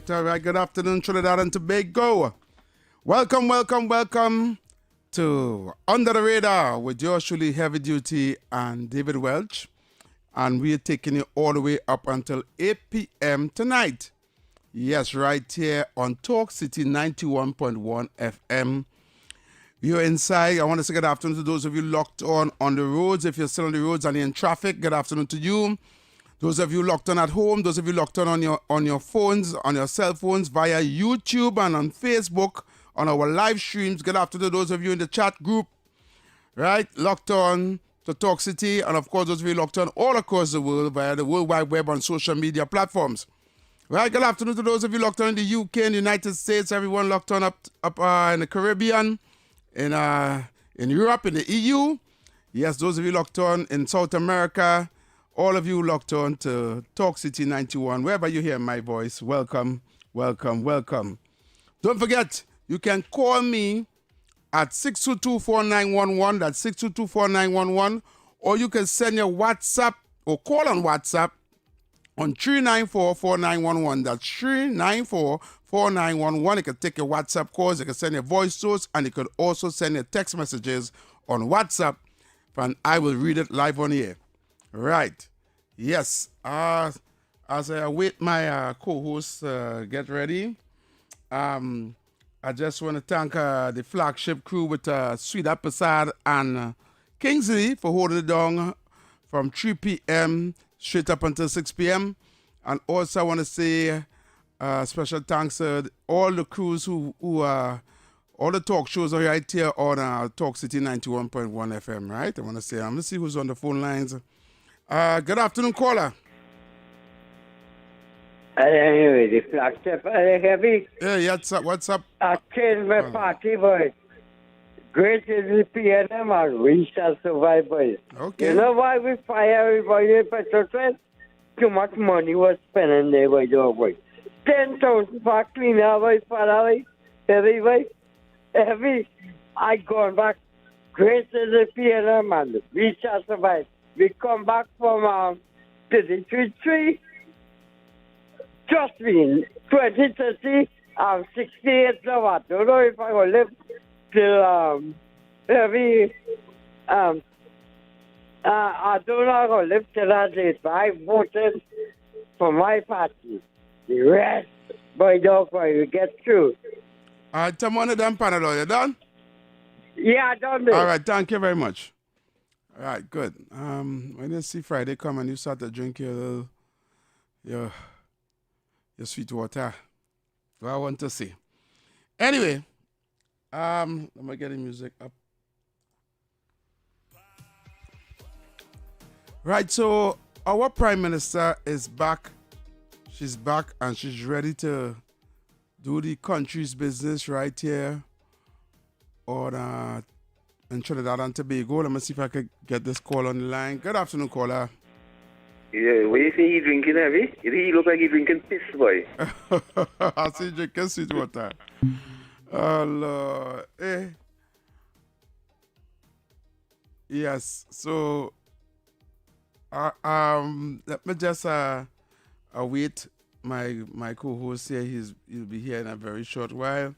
right. Good afternoon, Trinidad and Tobago. Welcome to Under the Radar with yours truly, Heavy Duty and David Welch. And we're taking you all the way up until 8 p.m. tonight. Yes, right here on Talk City 91.1 FM. You're inside. I want to say good afternoon to those of you locked on the roads. If you're still on the roads and you're in traffic, good afternoon to you. Those of you locked on at home, those of you locked on your phones, on your cell phones, via YouTube and on Facebook, on our live streams. Good afternoon to those of you in the chat group, right? Locked on to Talk City. And of course, those of you locked on all across the world via the World Wide Web on social media platforms. Right, good afternoon to those of you locked on in the UK and the United States, everyone locked on up in the Caribbean, in Europe, in the EU. Yes, those of you locked on in South America, all of you locked on to Talk City 91, wherever you hear my voice, welcome. Don't forget, you can call me at 622-4911, that's 622-4911, or you can send your WhatsApp or call on WhatsApp on 394-4911. That's 394-4911. You can take your WhatsApp calls, you can send your voice notes, and you can also send your text messages on WhatsApp, and I will read it live on here. Right. Yes. As I await my co-host get ready, I just want to thank the flagship crew with Sweet Prasad and Kingsley for holding it down from 3 p.m. straight up until 6 p.m. And also I want to say special thanks to all the crews who all the talk shows are right here on Talk City 91.1 FM, right? I want to say, I'm going to see who's on the phone lines. Good afternoon, caller. Anyway, the flagship, Heavy. Yeah, what's up? I changed my party, boy. Great is the PNM and we shall survive, boy. Okay. You know why we fire everybody in petrol train? Too much money was spent in there, boy, boy. 10,000 for cleaner, boy, for Heavy, boy. Heavy. I gone back. Great is the PNM and we shall survive. We come back from 33. Trust me, 2030, I'm 68 now. I don't know if I will live till I don't know if I will live till that date, but I voted for my party. The rest, boy, dog, boy, we get through. All right, tell me one of them panel, you done? Yeah, I done it. All right, thank you very much. All right, good. When you see Friday come and you start to drink your sweet water, what I want to see. Anyway, let me get the music up. Right, so our Prime Minister is back. She's back and she's ready to do the country's business right here on in Trinidad and Tobago. Let me see if I could get this call on the line. Good afternoon, caller. Yeah, what you say he drinking, Heavy? He look like he drinking piss, boy. I see you drinking sweet water. Oh, Lord. Yes, so let me just await my co-host here. He'll be here in a very short while.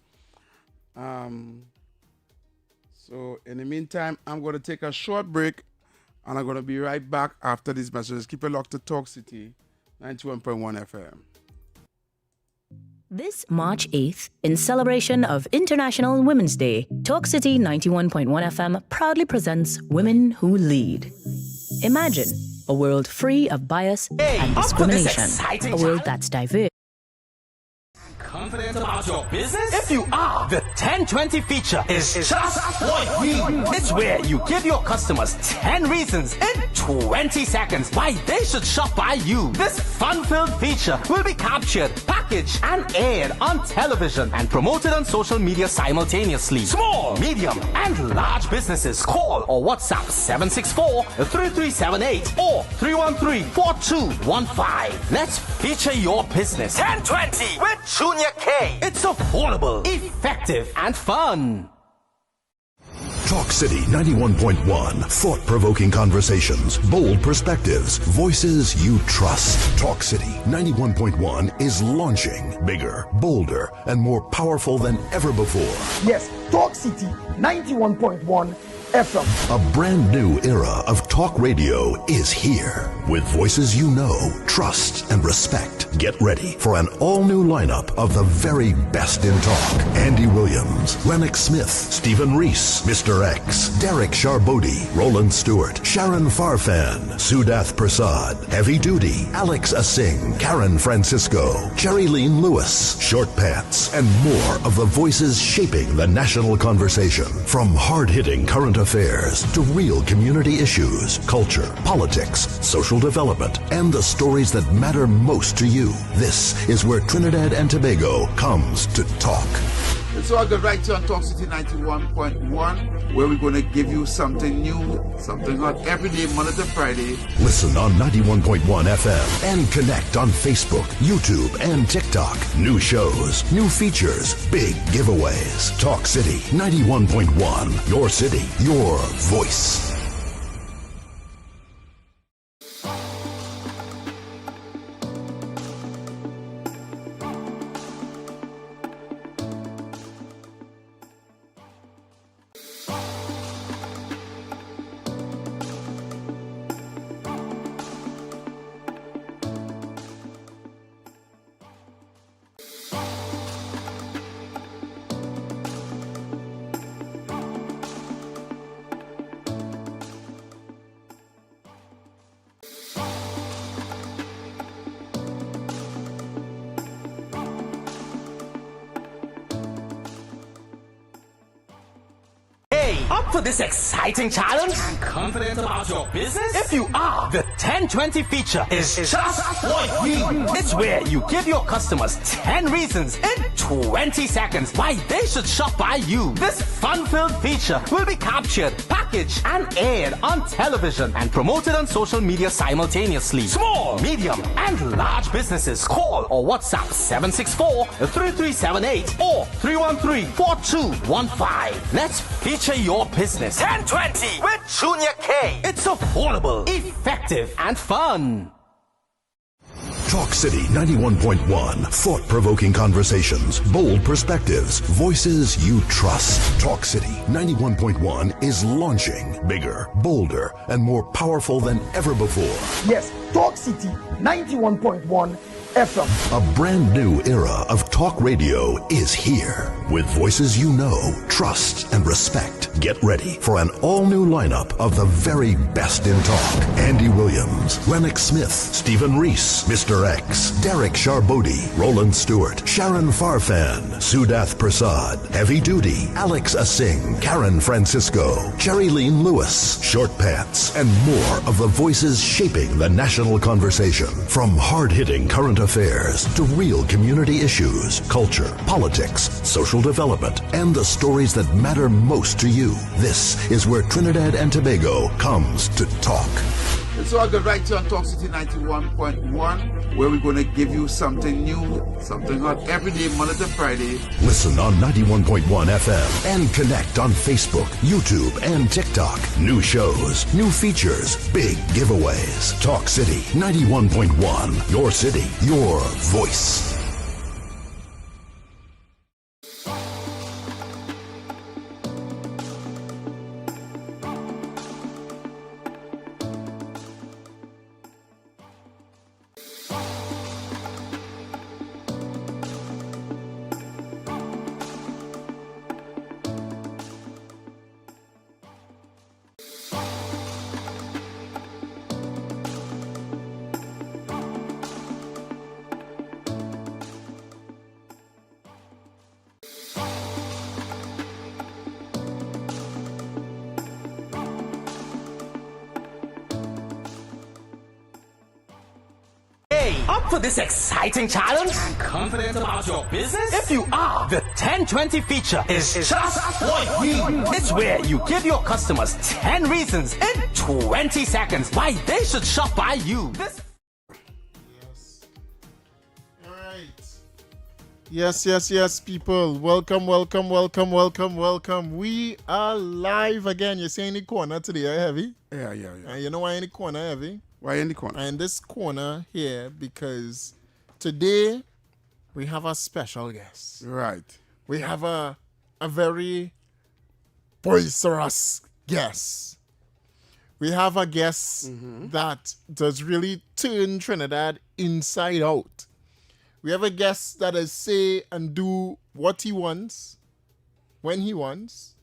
So in the meantime, I'm going to take a short break, and I'm going to be right back after these messages. Keep it locked to Talk City 91.1 FM. This March 8th, in celebration of International Women's Day, Talk City 91.1 FM proudly presents Women Who Lead. Imagine a world free of bias and discrimination, a world that's diverse. Confident about your business? If you are, the 1020 feature is just what we need. It's where you give your customers 10 reasons in 20 seconds why they should shop by you. This fun-filled feature will be captured, packaged, and aired on television and promoted on social media simultaneously. Small, medium, and large businesses call or WhatsApp 764-3378 or 313-4215. Let's feature your business. 1020 with Junior K. It's affordable, effective, and fun. Talk City 91.1. Thought-provoking conversations, bold perspectives, voices you trust. Talk City 91.1 is launching bigger, bolder, and more powerful than ever before. Yes, Talk City 91.1 FM. A brand new era of talk radio is here. With voices you know, trust, and respect. Get ready for an all-new lineup of the very best in talk. Andy Williams, Lennox Smith, Stephen Reese, Mr. X, Derek Charbodi, Roland Stewart, Sharon Farfan, Sudath Prasad, Heavy Duty, Alex Asing, Karen Francisco, Cherry Lean Lewis, Short Pants, and more of the voices shaping the national conversation. From hard-hitting current affairs to real community issues, culture, politics, social development, and the stories that matter most to you. This is where Trinidad and Tobago comes to talk. It's all good right here on Talk City 91.1, where we're going to give you something new, something hot every day, Monday to Friday. Listen on 91.1 FM and connect on Facebook, YouTube, and TikTok. New shows, new features, big giveaways. Talk City 91.1. Your city, your voice. Up for this exciting challenge? Confident about your business? If you are, the 1020 feature is just what you need. It's where you give your customers 10 reasons in 20 seconds why they should shop by you. This fun-filled feature will be captured, packaged, and aired on television and promoted on social media simultaneously. Small, medium, and large businesses call or WhatsApp 764-3378 or 313-4215. Let's feature your business. 1020 with Junior K. It's affordable, effective, and fun. Talk City 91.1. Thought-provoking conversations, bold perspectives, voices you trust. Talk City 91.1 is launching bigger, bolder, and more powerful than ever before. Yes, Talk City 91.1 FM. A brand new era of talk radio is here. With voices you know, trust, and respect. Get ready for an all-new lineup of the very best in talk. Andy Williams, Lennox Smith, Stephen Reese, Mr. X, Derek Charbodi, Roland Stewart, Sharon Farfan, Sudath Prasad, Heavy Duty, Alex Asing, Karen Francisco, Cherry Lean Lewis, Short Pants, and more of the voices shaping the national conversation. From hard-hitting current affairs to real community issues, culture, politics, social development, and the stories that matter most to you. This is where Trinidad and Tobago comes to talk. It's all good right here on Talk City 91.1, where we're going to give you something new, something hot every day, Monday to Friday. Listen on 91.1 FM and connect on Facebook, YouTube, and TikTok. New shows, new features, big giveaways. Talk City 91.1. Your city, your voice. Up for this exciting challenge? Confident about your business? If you are, the 1020 feature is just what you need. It's where you give your customers 10 reasons in 20 seconds why they should shop by you. Yes. All right. Yes, people. Welcome. We are live again. You see in the corner today, Heavy? Yeah. You know why in the corner, Heavy? Why in the corner? In this corner here, because today we have a special guest. Right. We have a very boisterous guest. We have a guest that does really turn Trinidad inside out. We have a guest that is say and do what he wants, when he wants,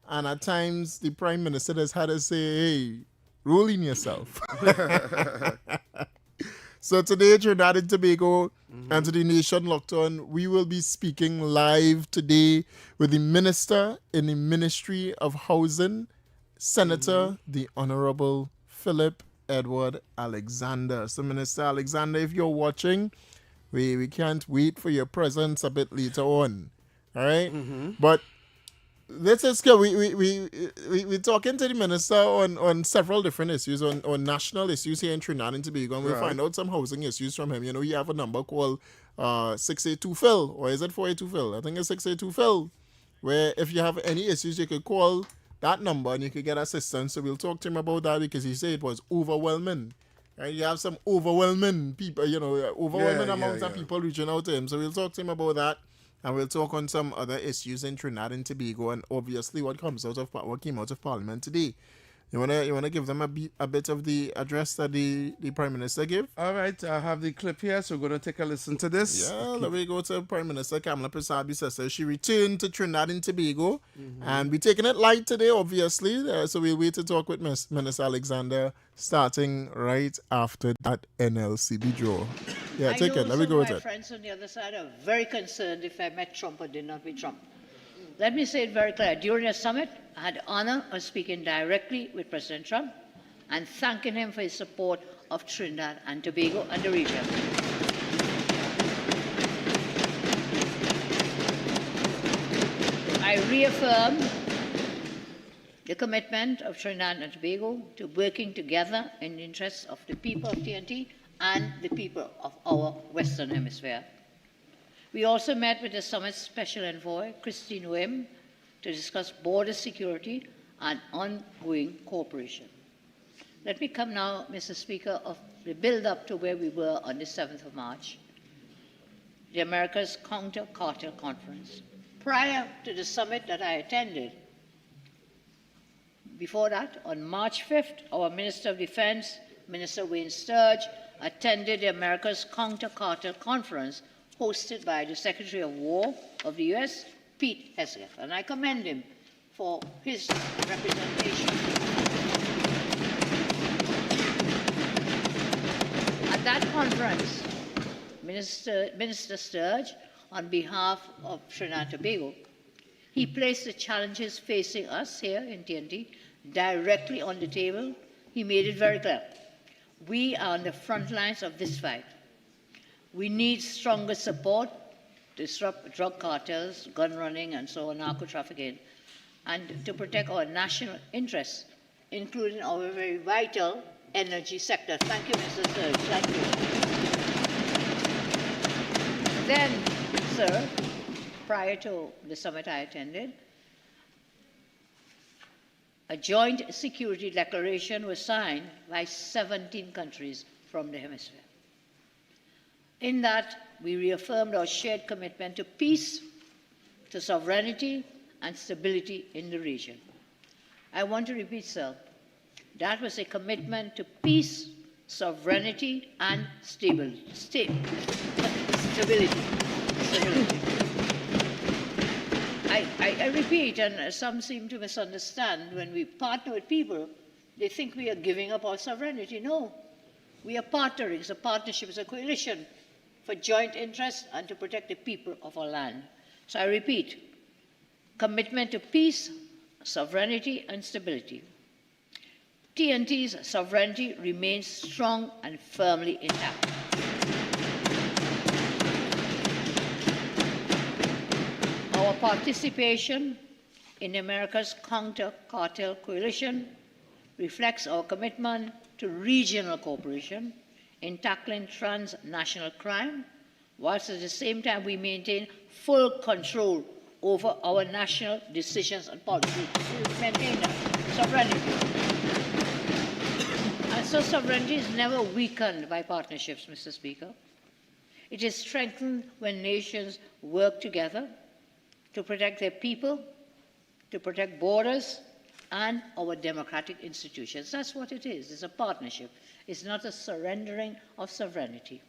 and at times the Prime Minister has had to say, hey, roll in yourself. So today, Trinidad and Tobago and to the nation locked on, we will be speaking live today with the Minister in the Ministry of Housing, Senator, the Honorable Philip Edward Alexander. So Minister Alexander, if you're watching, we can't wait for your presence a bit later on. All right? But this is good. We're talking to the minister on several different issues, on national issues here in Trinidad and Tobago, and we'll find out some housing issues from him. You know, you have a number called 682 Phil, or is it 482 Phil? I think it's 682 Phil, where if you have any issues, you could call that number and you could get assistance. So we'll talk to him about that because he said it was overwhelming. Right? You have some overwhelming people, overwhelming amounts of people reaching out to him. So we'll talk to him about that. And we'll talk on some other issues in Trinidad and Tobago, and obviously what came out of Parliament today. You wanna give them a bit of the address that the Prime Minister gave? All right, I have the clip here, so we're going to take a listen to this. Yeah, let me go to Prime Minister Kamala Prasad. She returned to Trinidad and Tobago, and we're taking it light today, obviously. So we'll wait to talk with Minister Alexander starting right after that NLCB draw. Yeah, take it. Let me go with it. My friends on the other side are very concerned if I met Trump or did not meet Trump. Let me say it very clear. During the summit, I had the honor of speaking directly with President Trump and thanking him for his support of Trinidad and Tobago and the region. I reaffirm the commitment of Trinidad and Tobago to working together in the interests of the people of TNT and the people of our Western Hemisphere. We also met with the summit's special envoy, Christine Wim, to discuss border security and ongoing cooperation. Let me come now, Mr. Speaker, of the build-up to where we were on the 7th of March, the America's Counter-Cartel Conference. Prior to the summit that I attended, before that, on March 5th, our Minister of Defense, Minister Wayne Sturge, attended the America's Counter-Cartel Conference hosted by the Secretary of War of the U.S., Pete Hegseth, and I commend him for his representation. At that conference, Minister Sturge, on behalf of Trinidad and Tobago, he placed the challenges facing us here in TNT directly on the table. He made it very clear. We are on the front lines of this fight. We need stronger support to disrupt drug cartels, gun running, and so on, narco-trafficking, and to protect our national interests, including our very vital energy sector. Thank you, Mr. Sturge. Thank you. Then, sir, prior to the summit I attended, a joint security declaration was signed by 17 countries from the hemisphere. In that, we reaffirmed our shared commitment to peace, to sovereignty, and stability in the region. I want to repeat, sir, that was a commitment to peace, sovereignty, and stability. I repeat, and some seem to misunderstand, when we partner with people, they think we are giving up our sovereignty. No, we are partnering. It's a partnership, it's a coalition for joint interests and to protect the people of our land. So I repeat, commitment to peace, sovereignty, and stability. TNT's sovereignty remains strong and firmly intact. Our participation in America's Counter-Cartel Coalition reflects our commitment to regional cooperation in tackling transnational crime whilst at the same time we maintain full control over our national decisions and policies. We maintain that sovereignty. And so sovereignty is never weakened by partnerships, Mr. Speaker. It is strengthened when nations work together to protect their people, to protect borders, and our democratic institutions. That's what it is. It's a partnership. It's not a surrendering of sovereignty.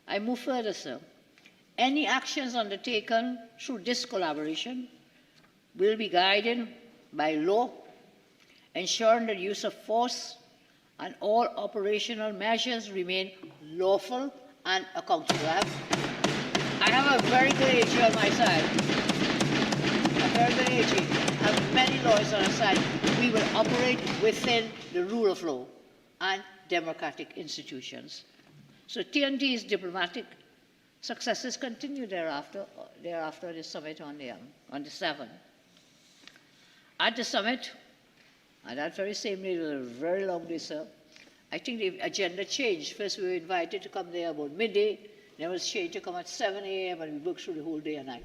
I move further, sir. Any actions undertaken through this collaboration will be guided by law, ensuring the use of force and all operational measures remain lawful and accountable. I have a very good AG on my side. A very good AG. I have many lawyers on our side. We will operate within the rule of law and democratic institutions. So TNT's diplomatic successes continue thereafter the summit on the 7th. At the summit, and that very same day, it was a very long day, sir. I think the agenda changed. First, we were invited to come there about midday. Then it was changed to come at 7 a.m. and we worked through the whole day and night.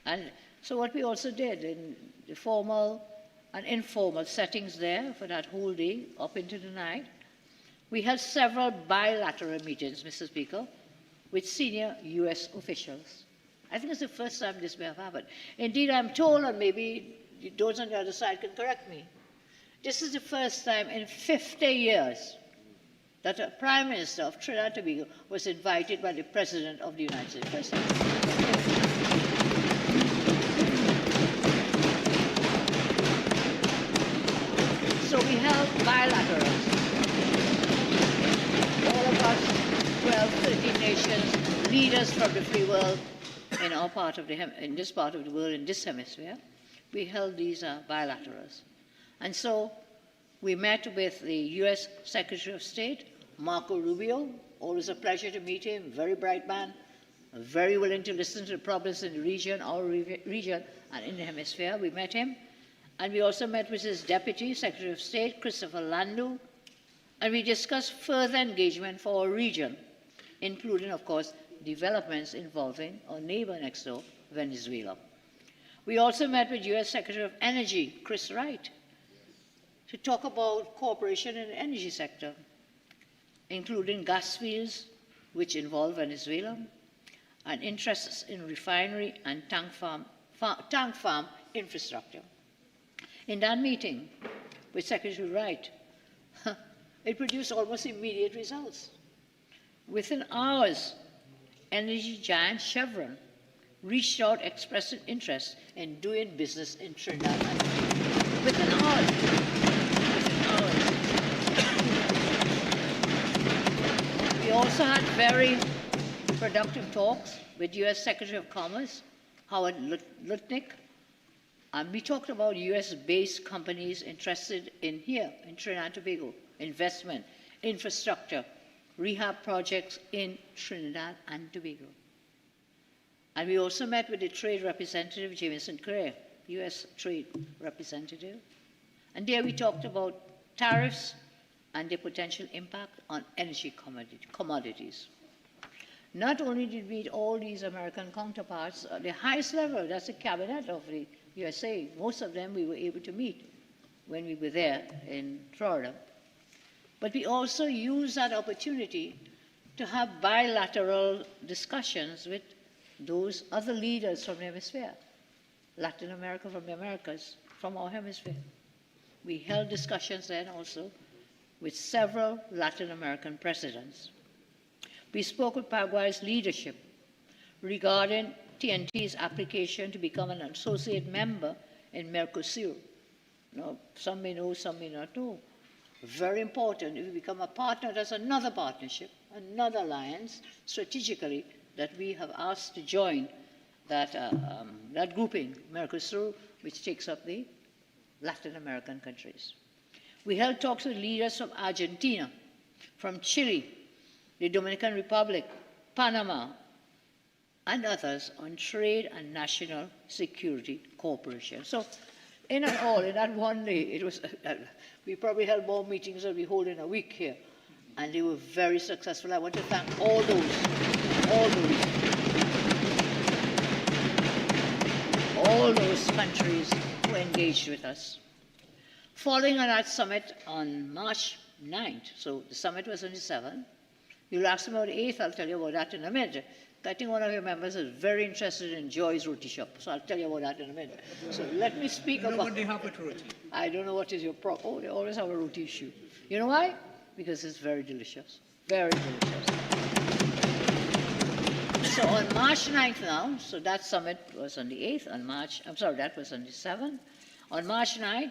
And so what we also did in the formal and informal settings there for that whole day, up into the night, we had several bilateral meetings, Mr. Speaker, with senior U.S. officials. I think it's the first time this may have happened. Indeed, I'm told, and maybe those on the other side can correct me, this is the first time in 50 years that a Prime Minister of Trinidad and Tobago was invited by the President of the United States. First time. So we held bilaterals. All of us, 12, 13 nations, leaders from the free world in our part of in this part of the world, in this hemisphere, we held these bilaterals. And so we met with the U.S. Secretary of State, Marco Rubio. Always a pleasure to meet him, very bright man, very willing to listen to the problems in the region, our region, and in the hemisphere. We met him. And we also met with his Deputy Secretary of State, Christopher Landu, and we discussed further engagement for our region, including, of course, developments involving our neighbor next door, Venezuela. We also met with U.S. Secretary of Energy, Chris Wright, to talk about cooperation in the energy sector, including gas fields, which involve Venezuela, and interests in refinery and tank farm infrastructure. In that meeting with Secretary Wright, it produced almost immediate results. Within hours, energy giant Chevron reached out expressing interest in doing business in Trinidad and Tobago. Within hours. We also had very productive talks with U.S. Secretary of Commerce, Howard Lutnick, and we talked about U.S.-based companies interested in here, in Trinidad and Tobago, investment, infrastructure, rehab projects in Trinidad and Tobago. And we also met with the Trade Representative, Jameson Clare, U.S. Trade Representative. And there we talked about tariffs and their potential impact on energy commodities. Not only did we meet all these American counterparts at the highest level, that's the cabinet of the USA, most of them we were able to meet when we were there in Florida. But we also used that opportunity to have bilateral discussions with those other leaders from the hemisphere, Latin America from the Americas, from our hemisphere. We held discussions then also with several Latin American presidents. We spoke with Paraguay's leadership regarding TNT's application to become an associate member in Mercosur. Now, some may know, some may not know. Very important, if we become a partner, that's another partnership, another alliance, strategically, that we have asked to join that grouping, Mercosur, which takes up the Latin American countries. We held talks with leaders from Argentina, from Chile, the Dominican Republic, Panama, and others on trade and national security cooperation. So, in all, in that one day, it was, we probably held more meetings than we hold in a week here, and they were very successful. I want to thank all those all those countries who engaged with us. Following on that summit on March 9th, so the summit was on the 7th. You'll ask me about the 8th, I'll tell you about that in a minute. I think one of your members is very interested in Joy's roti shop, so I'll tell you about that in a minute. So let me speak about... what they have with roti? I don't know what is your problem. Oh, they always have a roti issue. You know why? Because it's very delicious. Very delicious. So on March 9th now, so that summit was on the 8th, that was on the 7th. On March 9th,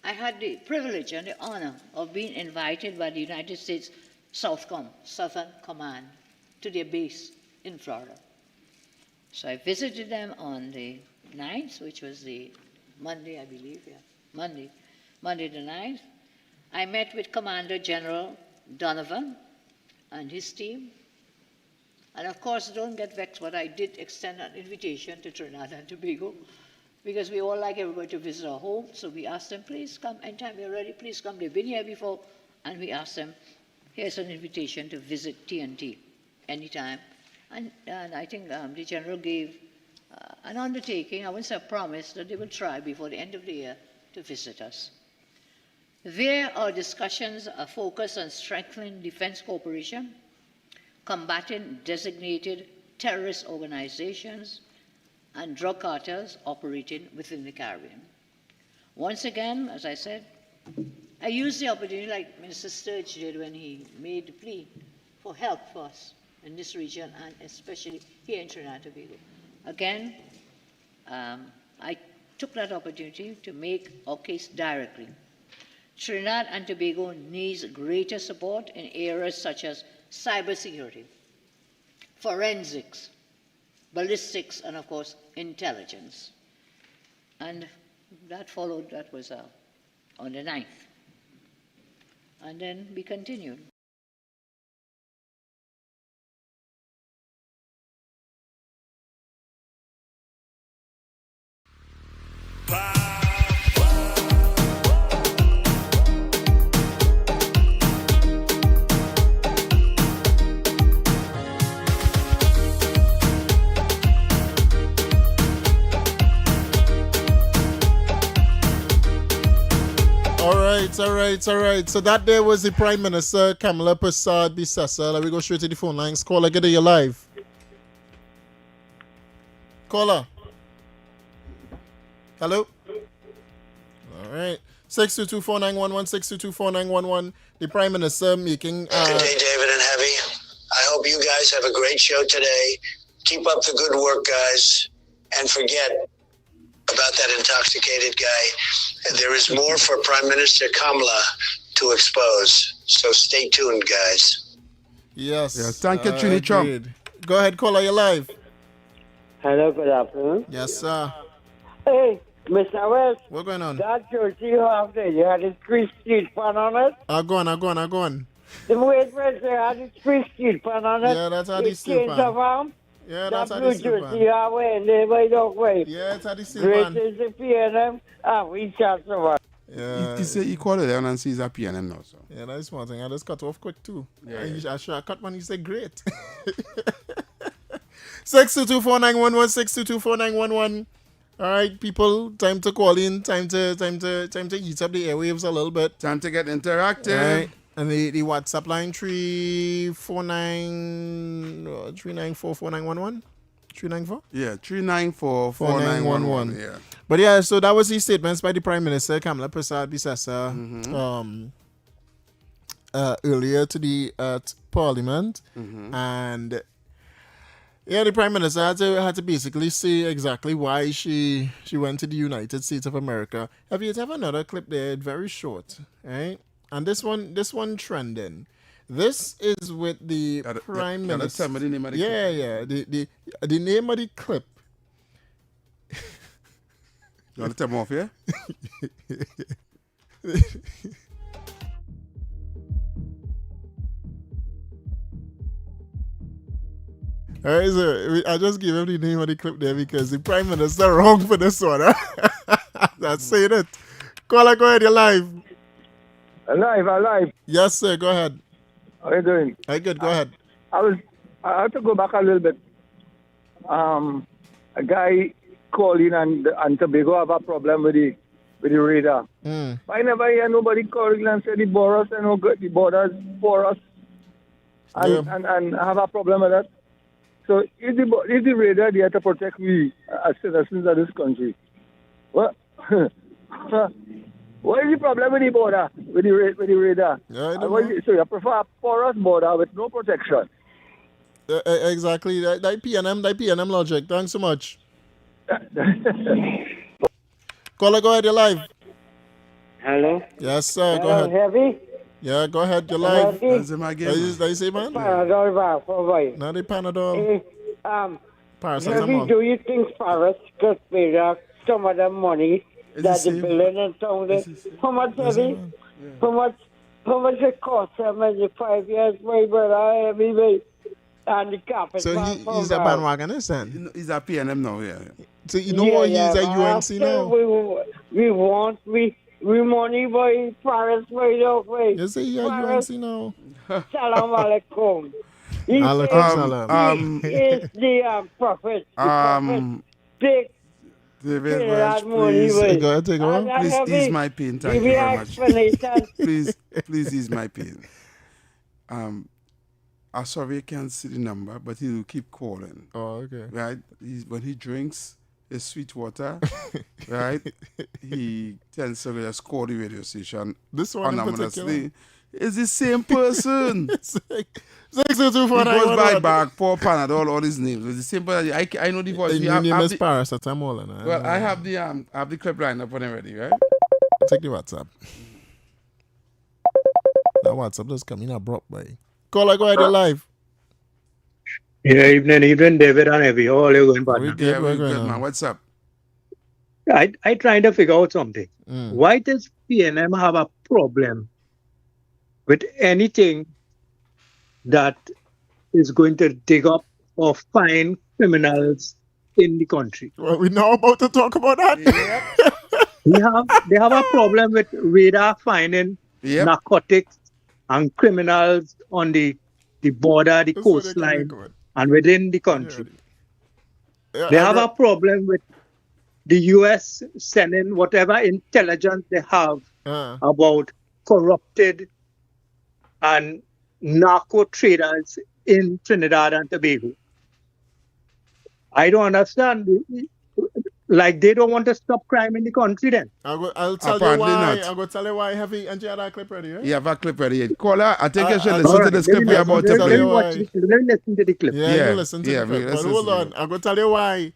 I had the privilege and the honor of being invited by the United States Southern Command, to their base in Florida. So I visited them on the 9th, which was the Monday, I believe, Monday the 9th. I met with Commander General Donovan and his team. And of course, don't get vexed, but I did extend an invitation to Trinidad and Tobago, because we all like everybody to visit our home. So we asked them, please come anytime you're ready, please come. They've been here before. And we asked them, here's an invitation to visit TNT anytime. And I think the general gave an undertaking, I wouldn't say a promise, that they will try before the end of the year to visit us. There, our discussions are focused on strengthening defense cooperation, combating designated terrorist organizations, and drug cartels operating within the Caribbean. Once again, as I said, I used the opportunity, like Minister Sturge did when he made the plea for help for us in this region, and especially here in Trinidad and Tobago. Again, I took that opportunity to make our case directly. Trinidad and Tobago needs greater support in areas such as cybersecurity, forensics, ballistics, and of course, intelligence. And that followed, that was on the 9th. And then we continued. All right. So that there was the Prime Minister, Kamala Prasad Bisasa. Let me go straight to the phone lines. Caller, get it, you're live. Caller. Hello? All right. 622-4911, 622-4911. The Prime Minister making... Good day, David and Heavy. I hope you guys have a great show today. Keep up the good work, guys. And forget about that intoxicated guy. There is more for Prime Minister Kamala to expose. So stay tuned, guys. Yes. Thank you, Trini Trump. Go ahead, caller, you're live. Hello, good afternoon. Yes, sir. Hey, Mr. Welch. What's going on? That jersey you have there, you had this Chris Street pan on it? Go on. The way it had this Chris Street pan on it. Yeah, that's how they still pan. Yeah, that's how they still pan. That blue jersey you have wearing there, by the way. Yeah, that's how they still pan. Great is the PNM, and we chat so much. Yeah. He said he called it down and sees a PNM now. So. Yeah, that's one thing. I just cut off quick too. Yeah. I should have cut when he said great. 622-4911, 622-4911. All right, people, time to call in, time to eat up the airwaves a little bit. Time to get interactive. All right. And the WhatsApp line 394-4911. 394? Yeah, 394-4911. Yeah. But yeah, so that was the statements by the Prime Minister, Kamala Prasad Bisasa, earlier today at Parliament. And yeah, the Prime Minister had to basically say exactly why she went to the United States of America. Have you have another clip there? Very short, right? And this one trending. This is with the Prime Minister. Tell me the name of the clip. Yeah. The name of the clip. You want to tell me off here? All right, so I just gave him the name of the clip there because the Prime Minister wrong for this one. Huh? That's saying it. Caller, go ahead, you're live. Alive. Yes, sir, go ahead. How are you doing? Hey, good, go ahead. I have to go back a little bit. A guy calling and Tobago have a problem with the radar. I never hear nobody calling and say the borders and the borders for us and have a problem with that. So is the radar there to protect we as citizens of this country? What? What is the problem with the border, with the radar? Yeah, So you prefer a porous border with no protection? Exactly. That PNM logic. Thanks so much. Caller, go ahead, you're live. Hello? Yes, sir. Go Hello, ahead. Heavy? Yeah, go ahead, you're live. That's him again. That you say, man? Panadol back for why? Not the Panadol. Heavy, Paracetamol. do you think Paris could pay some of the money that the building and so on? How much, Heavy? How much it cost them in the 5 years, my brother, Heavy? And the carpet. So he's a bandwagonist then? He's a PNM now, yeah. So you know what he's a UNC now? We want money by Paris right off way. You say he's a UNC now? Salam alaikum. Alaikum He is the prophet. Take David that Welch, money please. away. Go ahead, take over. Please ease my pain. Thank you very much. Please ease my pain. I sorry I can't see the number, but he will keep calling. Oh, okay. Right? When he drinks his sweet water, right? He tends to just call the radio station This one in particular? It's the same person. He goes by back, Paul Panadol, all his names. It's the same person. I know the voice. The new name is Paracetamol. Well, I have the clip line up on already, right? Take the WhatsApp. That WhatsApp just come in abrupt, boy. Caller, go ahead, you're live. Yeah, evening, David and Heavy. How are you going, partner? We're good, man. What's up? I trying to figure out something. Why does PNM have a problem with anything that is going to dig up or find criminals in the country? Well, we're now about to talk about that. They have a problem with radar finding narcotics and criminals on the border, the coastline, and within the country. They have a problem with the U.S. sending whatever intelligence they have about corrupted and narco traders in Trinidad and Tobago. I don't understand. Like, they don't want to stop crime in the country then. I'll tell you why. I'm going to tell you why. Have you that clip ready? Right? You have a clip ready. Caller, I think you should listen to this clip we're about to play. Listen to the clip. Yeah, listen to the clip. But hold on. I'm going to tell you why.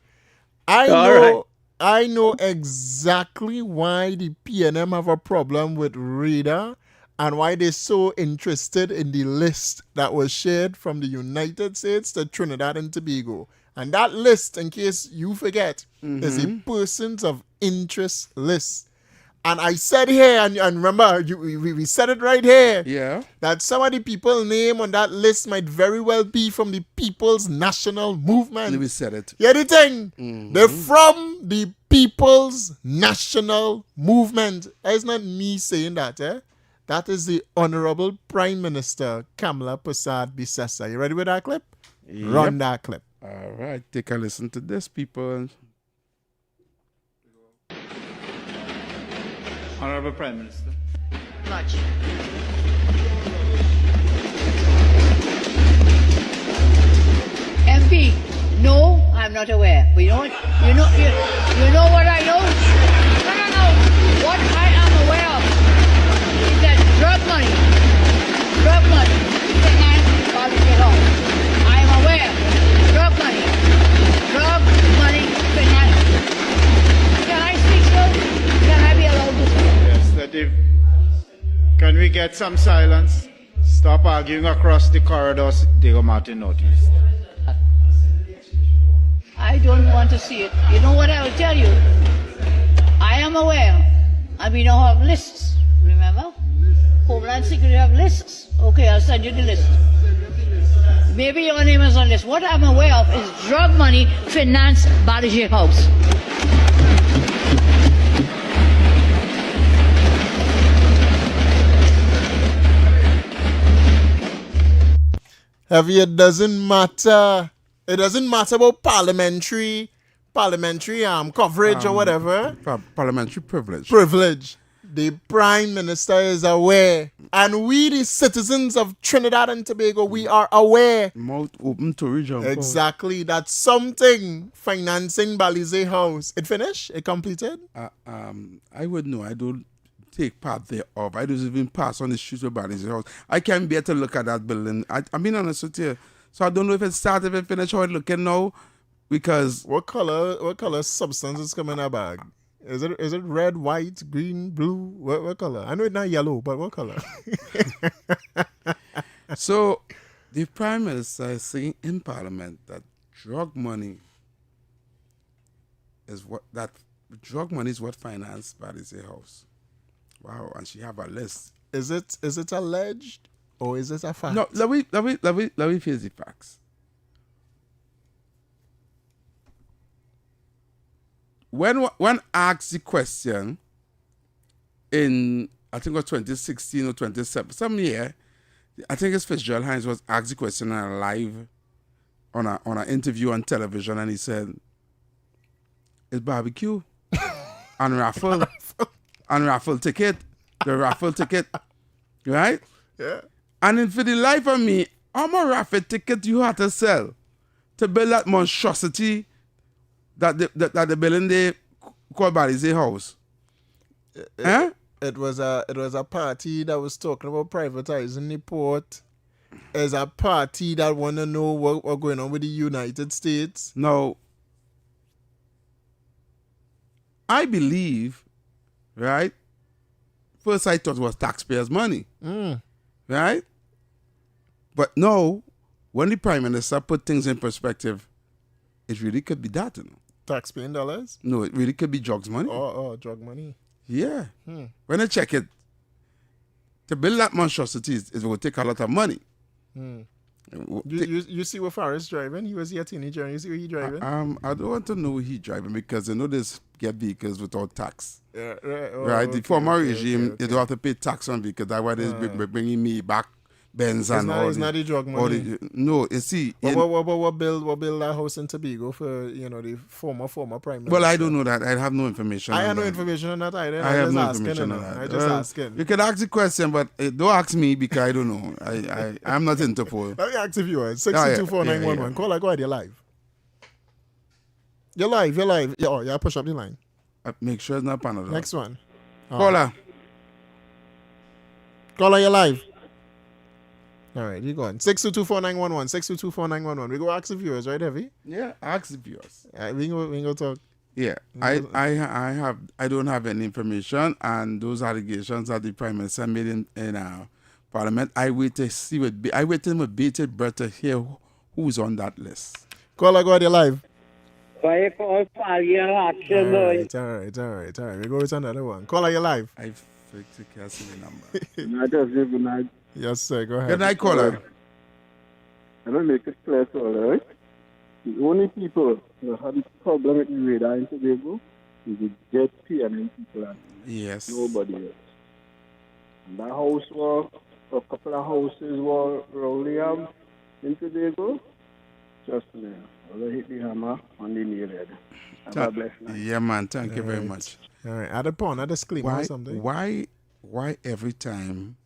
I know exactly why the PNM have a problem with radar and why they're so interested in the list that was shared from the United States to Trinidad and Tobago. And that list, in case you forget, is a persons of interest list. And I said here, and remember, we said it right here, that some of the people named on that list might very well be from the People's National Movement. We said it. Yeah, the thing. They're from the People's National Movement. That's not me saying that, eh? That is the Honorable Prime Minister, Kamala Prasad Bisesa. You ready with that clip? Run that clip. All right, take a listen to this, people. Honorable Prime Minister. Much. MP, no, I'm not aware. But you know what I know? No. What I am aware of is that drug money, I am aware. Drug money, finance. Can I speak so? Can I be allowed to speak? Yes, can we get some silence? Stop arguing across the corridors, Diego Martin Northeast. I don't want to see it. You know what I will tell you? I am aware, and we now have lists, remember? Homeland Security have lists. Okay, I'll send you the list. Maybe your name is on this. What I'm aware of is drug money finance Balaji House. Heavy, it doesn't matter. It doesn't matter about parliamentary parliamentary coverage or whatever. Parliamentary privilege. The Prime Minister is aware. And we, the citizens of Trinidad and Tobago, we are aware. Mouth open to region. Exactly. That something financing Balize House. It finished? It completed? I would know. I don't take part thereof. I don't even pass on the streets of Balize House. I can't bear to look at that building. I'm being honest with you. So I don't know if it started, if it finished, how it looking now. Because what color substance is coming in a bag? Is it red, white, green, blue? What color? I know it's not yellow, but what color? So the Prime Minister is saying in Parliament that drug money is what financed Balize House. Wow, and she have a list. Is it alleged or is it a fact? No, let me face the facts. When asked the question in, I think it was 2016 or 2017, some year, I think it's Fitzdavid Hines was asked the question on a live, on an interview on television, and he said, "It's barbecue and raffle ticket, the raffle ticket, right?" Yeah. And then for the life of me, how much raffle ticket you had to sell to build that monstrosity that the building they called Balize House? It was a party that was talking about privatizing the port. As a party that want to know what's going on with the United States. No, I believe, right? First I thought it was taxpayers' money, right? But no, when the Prime Minister put things in perspective, it really could be that, you know. Taxpaying dollars? No, it really could be drugs money. Oh, drug money. Yeah. When I check it, to build that monstrosity, it will take a lot of money. You see what Farris driving? He was here teenager. You see what he driving? I don't want to know what he driving because you know this get vehicles without tax. Yeah, right. Oh, right? Okay, The former regime, okay. they don't have to pay tax on vehicles. That's why they're bringing me back Benz and all. It's not the drug money. No, you see. What build that house in Tobago for the former Prime Minister? Well, I don't know that. I have no information. I have no information on that either. I have no information on that. I just asking. You can ask the question, but don't ask me because I don't know. I'm not Interpol. Let me ask the viewers. 624-911. Call I go ahead. You're live. You're live. Yeah, push up the line. Make sure it's not Panadol. Next one. Caller, you're live. All right, you go on. 6224911. 6224911. We go ask the viewers, right, Heavy? Yeah, ask the viewers. We go talk. Yeah, I don't have any information, and those allegations that the Prime Minister made in Parliament, I wait with bated breath to hear who's on that list. Caller, go ahead, you're live. Why you call for your action? All right. We go with another one. Caller, you're live. I fixed the casting number. Not as if not. Yes, sir. Go ahead. Good night, caller. I don't make it clear, all right? The only people who have a problem with the radar in Tobago is the jet PNN people. Yes. Nobody else. And that house was, a couple of houses were rolling in Tobago. Just me. I'll hit the hammer on the nail head. Have a blessed night. Yeah, man. Thank you very much. All right. Add a pawn, add a disclaimer or something. Why every time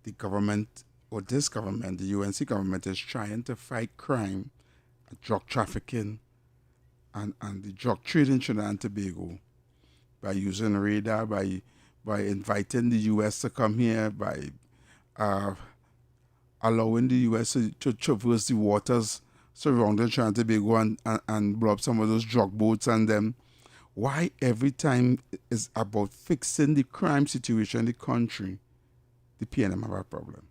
the government or this government, the UNC government, is trying to fight crime, drug trafficking, and the drug trade in Trinidad and Tobago by using radar, by inviting the U.S. to come here, by allowing the U.S. to traverse the waters surrounding Trinidad and Tobago and blow up some of those drug boats and them. Why every time it's about fixing the crime situation in the country, the PNM have a problem?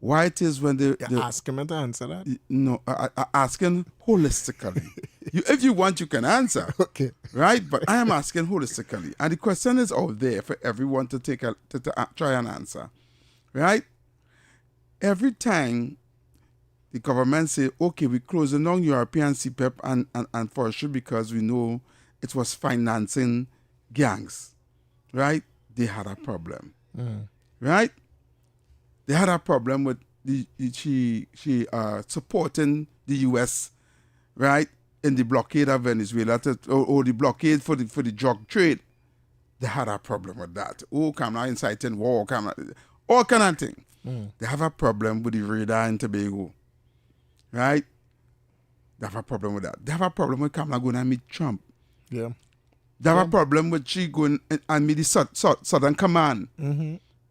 Why it is when they ask him to answer that? No, asking holistically. If you want, you can answer. Okay. Right? But I am asking holistically. And the question is out there for everyone to try and answer. Right? Every time the government say, okay, we're closing down European CPEP and forestry because we know it was financing gangs. Right? They had a problem. Right? They had a problem with she supporting the U.S. right, in the blockade of Venezuela, or the blockade for the drug trade, they had a problem with that. Oh, come now inciting war, all kind of thing. They have a problem with the radar in Tobago, right? They have a problem with that. They have a problem with Kamala going and meet Trump. Yeah. They have a problem with she going and meet the Southern Command,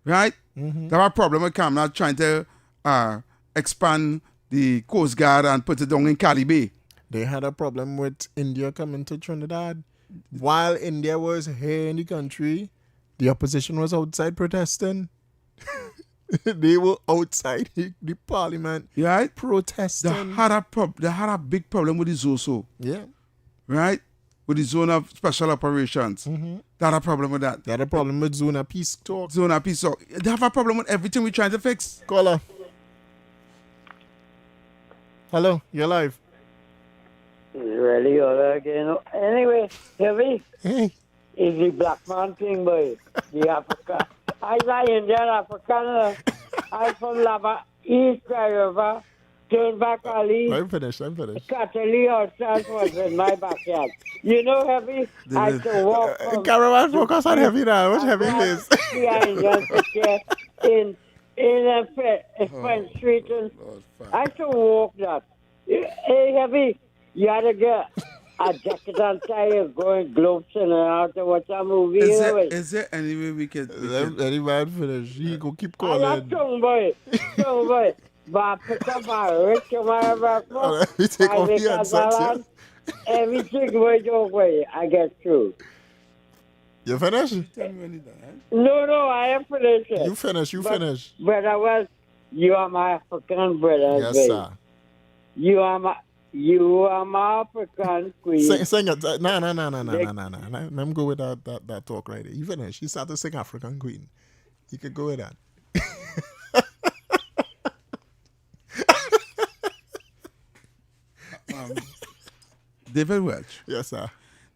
right? They have a problem with Kamala trying to expand the Coast Guard and put it down in Cali Bay. They had a problem with India coming to Trinidad. While India was here in the country, the opposition was outside protesting. They were outside the parliament, right, protesting. They had a big problem with the ZOSO. Yeah. Right? With the Zone of Special Operations. They had a problem with that. They had a problem with Zone of Peace Talk. Zone of Peace Talk. They have a problem with everything we're trying to fix. Caller. Hello, you're live. It's really all again. Anyway, Heavy. Hey. It's the black man thing, boy. The Africa. I'm Indian African. I'm from Lava East River. Turn back Ali. I'm finished. Cataly Horses was in my backyard. You know, Heavy? I had to walk from... Caravan, focus on Heavy now. What's Heavy is? in a French street. And I had to walk that. Hey, Heavy, you had to get a jacket and tie, going globes and out to watch a movie. Is there any way we can... Any man finish. He go keep I calling. love tongue boy. But I pick up a rich tomorrow. Let me take off the answers. Everything way your way, I get through. You finished? No, I am finished. You finish. But you are my African brother. Yes, babe. sir. You are my African queen. Sing it. No. Let me go with that talk right there. You finish. You start to sing African Queen. You could go with that. David Welch. Yes, sir.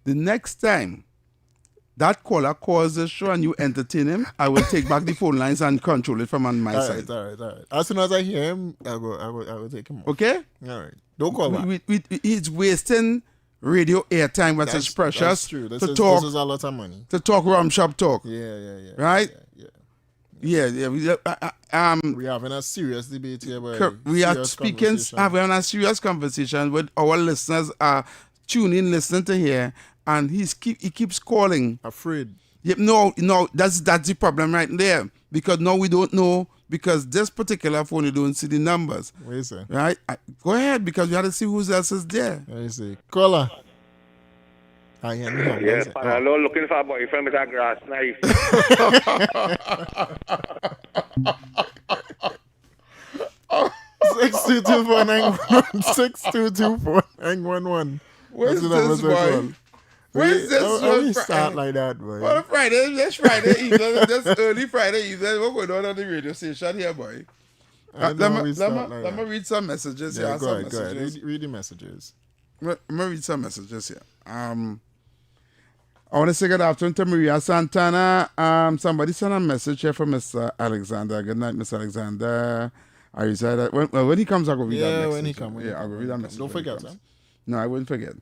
The next time that caller calls the show and you entertain him, I will take back the phone lines and control it from on my side. All right. As soon as I hear him, I will take him off. Okay? All right. Don't call back. He's wasting radio airtime, which is precious. That's true. This is a lot of money. To talk rum shop talk. Yeah. Right? Yeah. We're having a serious debate here. We are having a serious conversation with our listeners. Tune in, listening to here, and he keeps calling. Afraid. Yep, no, that's the problem right there. Because now we don't know, because this particular phone you don't see the numbers. What you say? Right? Go ahead, because we have to see who else is there. What you say? Caller. Yes, I'm looking for a boyfriend with a grass knife. 622-4911. Where's this boy? Where's this one? Start like that, boy. Well, this Friday evening, this early Friday evening, what's going on the radio station here, boy? Let me read some messages here. Go ahead. Read the messages. Let me read some messages here. I want to say good afternoon to Maria Santana. Somebody sent a message here from Mr. Alexander. Good night, Mr. Alexander. I said that when he comes, I'll go read that message. When he comes. I'll go read that message. Don't forget, sir. No, I wouldn't forget.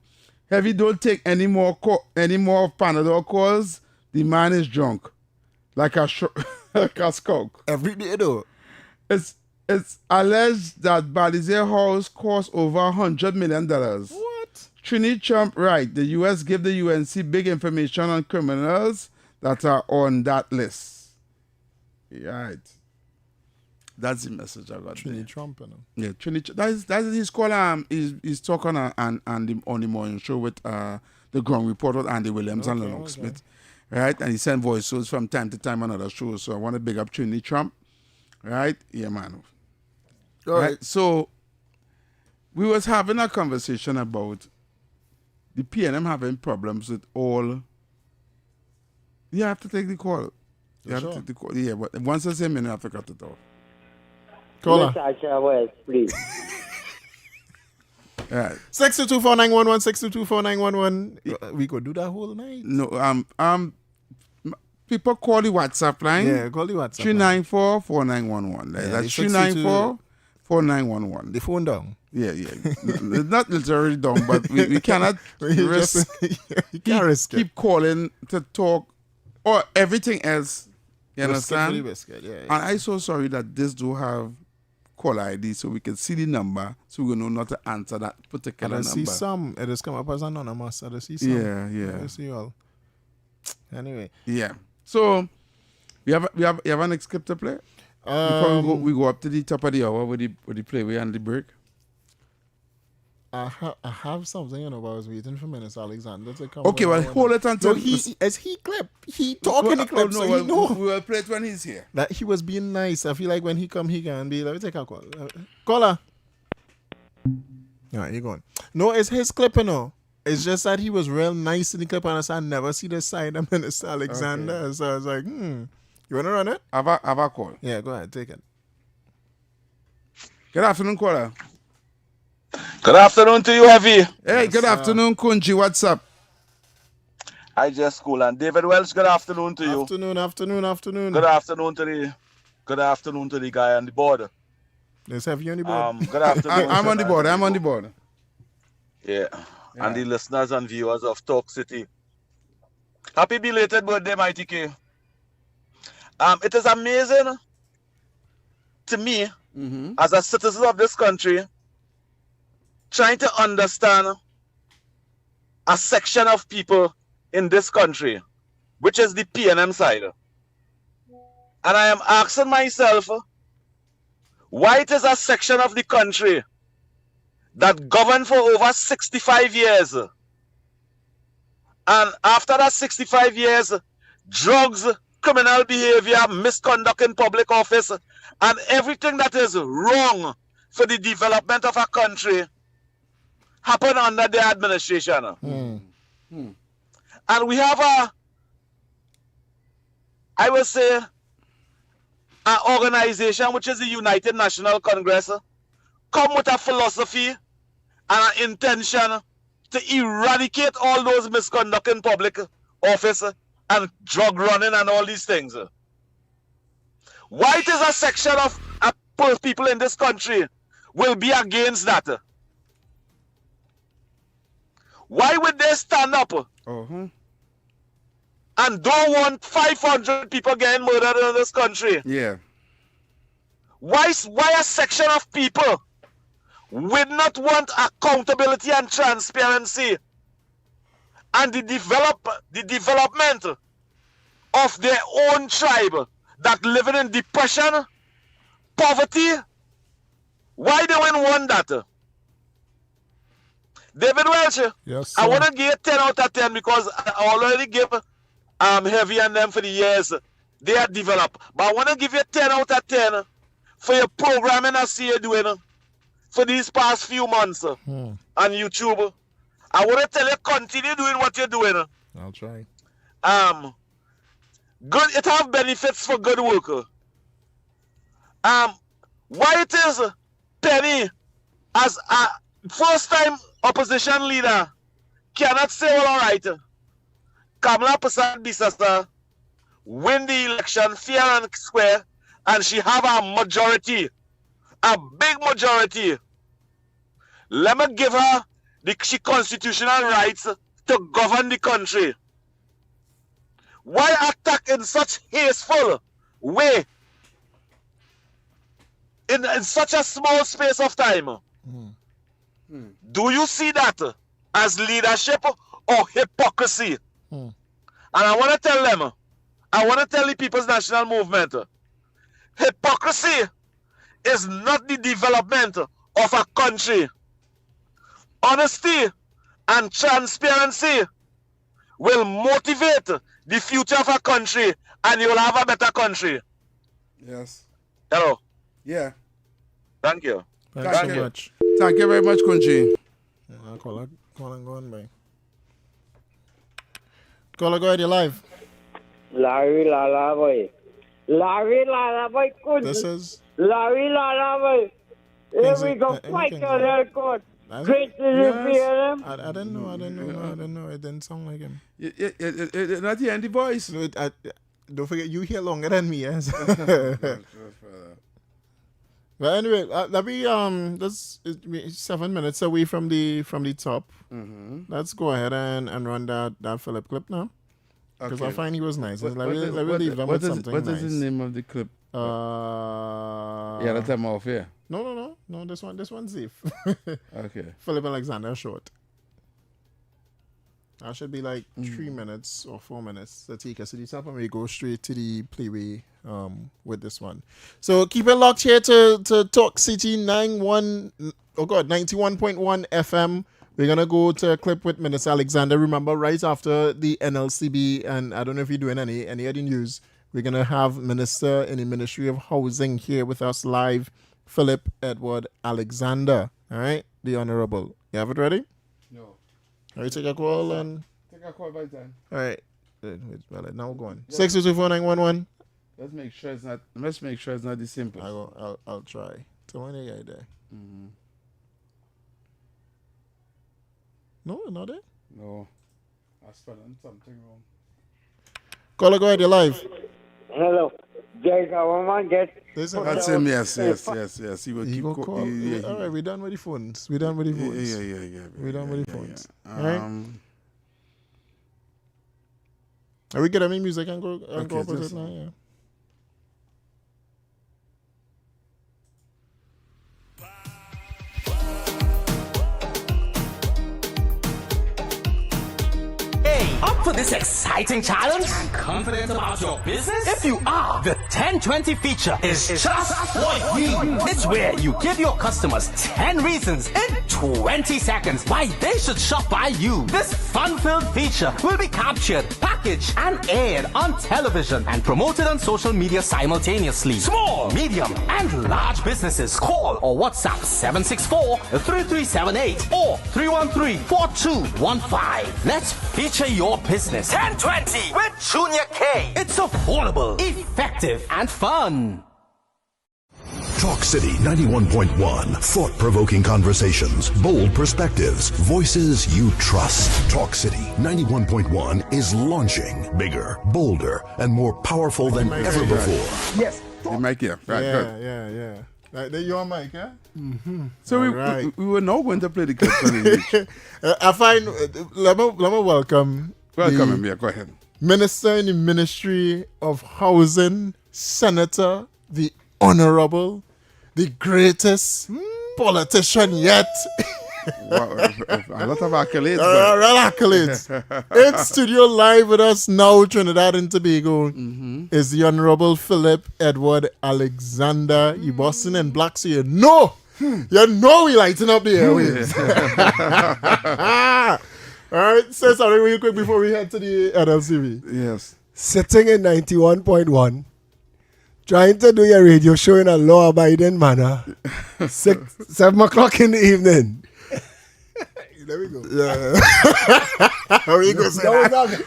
Heavy, don't take any more Panadol calls. The man is drunk, like a skunk. Every day, though. It's alleged that Balize House cost over $100 million. What? Trini Trump, right. The U.S. give the UNC big information on criminals that are on that list. Right. That's the message I got. Trini Trump, you know. Yeah, Trini. That's his call. He's talking on the morning show with the ground reporter Andy Williams and Lennox Smith, right? And he sent voices from time to time on other shows. So I want to big up Trini Trump, right? Yeah, man. All right. So we was having a conversation about the PNM having problems with all. You have to take the call. You have to take the call. Yeah, but once I say minute, I have to cut it off. Caller. Please. Right. 622-4911. We could do that whole night. No, people call the WhatsApp line. Yeah, call the WhatsApp. 394-4911. That's 394-4911. The phone down. Yeah. Not literally dumb, but we cannot risk, keep calling to talk or everything else. You understand? Yeah. And I'm so sorry that this do have caller ID so we can see the number so we know not to answer that particular number. I see some. It has come up as anonymous. I see some. Yeah. I see all. Anyway. Yeah. So we have an next clip to play? Before we go up to the top of the hour with the play way and the break. I have something, but I was waiting for Minister Alexander to come. Okay, well, hold it until... No, he clip. He talking the clip, so he know. We will play it when he's here. That he was being nice. I feel like when he come, he can be... Let me take a call. Caller. All right, you're going. No, it's his clip, It's just that he was real nice in the clip, and I never see the side of Minister Alexander. Okay. So I was like, you want to run it? Have a call. Yeah, go ahead, take it. Good afternoon, caller. Good afternoon to you, Heavy. Hey, good afternoon, Kunji. What's up? I just cool. And David Welch, good afternoon to you. Afternoon. Good afternoon to the guy on the board. Let's have you on the board. Good afternoon. I'm on the board. Yeah. And the listeners and viewers of Talk City. Happy belated birthday, Mighty K. It is amazing to me, as a citizen of this country, trying to understand a section of people in this country, which is the PNM side. And I am asking myself, why it is a section of the country that governed for over 65 years. And after that 65 years, drugs, criminal behavior, misconduct in public office, and everything that is wrong for the development of a country happened under their administration. And we have I will say, an organization which is the United National Congress, come with a philosophy and an intention to eradicate all those misconduct in public office and drug running and all these things. Why it is a section of people in this country will be against that? Why would they stand up and don't want 500 people getting murdered in this country? Yeah. Why a section of people would not want accountability and transparency and the development of their own tribe that living in depression, poverty? Why they wouldn't want that? David Welch, yes, I want to give 10 out of 10 because I already give Heavy and them for the years they have developed. But I want to give you 10 out of 10 for your programming I see you doing for these past few months on YouTube. I want to tell you, continue doing what you're doing. I'll try. Good, it have benefits for good work. Why it is Penny as a first-time opposition leader cannot say, well, all right, Kamala Prasad Bisasa win the election fair and square, and she have a majority, a big majority. Let me give her the constitutional rights to govern the country. Why attack in such hasteful way in such a small space of time? Do you see that as leadership or hypocrisy? And I want to tell them, I want to tell the People's National Movement, hypocrisy is not the development of a country. Honesty and transparency will motivate the future of a country, and you'll have a better country. Yes. Hello. Yeah. Thank you. Thanks so much. Thank you very much, Kunji. I'll call and go on by. Caller, go ahead, you're live. Larry Lala boy. Larry Lala boy, Kunji. This is Larry Lala boy. Here we go, fight on our court. Great to hear him. I didn't know. It didn't sound like him. Not hearing the voice. No, don't forget, you hear longer than me. Yes. But anyway, let me that's 7 minutes away from the top. Let's go ahead and run that Philip clip now. Because I find he was nice. Let me leave them with something nice. What is the name of the clip? Yeah, that's time off here. No. This one's safe. Okay. Philip Alexander short. That should be like 3 minutes or 4 minutes to take us to the top, and we go straight to the playway with this one. So keep it locked here to Talk City 91.1 FM. We're gonna go to a clip with Minister Alexander. Remember, right after the NLCB, and I don't know if you're doing any of the news, we're gonna have Minister in the Ministry of Housing here with us live, Philip Edward Alexander. All right, the Honorable. You have it ready? No. All right, take a call and. Take a call by time. All right. Well, now we're going. 624-911. Let's make sure it's not the simple. I'll try. So any guy there. No, not there. No. I spelled something wrong. Caller, go ahead, you're live. Hello. Jake, I want to get... That's him, yes. He will keep call. All right, we're done with the phones. Yeah. We're done with the phones. All right. Are we get any music and go opposite now? Yeah. Up for this exciting challenge? Confident about your business? If you are, the 1020 feature is just what you need. It's where you give your customers 10 reasons in 20 seconds why they should shop by you. This fun-filled feature will be captured, packaged, and aired on television and promoted on social media simultaneously. Small, medium, and large businesses call or WhatsApp 764-3378 or 313-4215. Let's feature your business. 1020 with Junior K. It's affordable, effective, and fun. Talk City 91.1. Thought-provoking conversations, bold perspectives, voices you trust. Talk City 91.1 is launching bigger, bolder, and more powerful than ever before. Yes. The mic here. Right, good. Yeah. Right, there you are, Mike, huh? So we were now going to play the clip. I find, let me welcome him, yeah, go ahead. Minister in the Ministry of Housing, Senator, the Honorable, the greatest politician yet. A lot of accolades. Accolades. In studio live with us now, Trinidad and Tobago, is the Honorable Philip Edward Alexander. You Boston and Black, so you know we lighting up the airwaves. All right, say something real quick before we head to the NLCB. Yes. Sitting in 91.1, trying to do your radio show in a law-abiding manner. 7 o'clock in the evening. There we go. Yeah. How are you going to say that?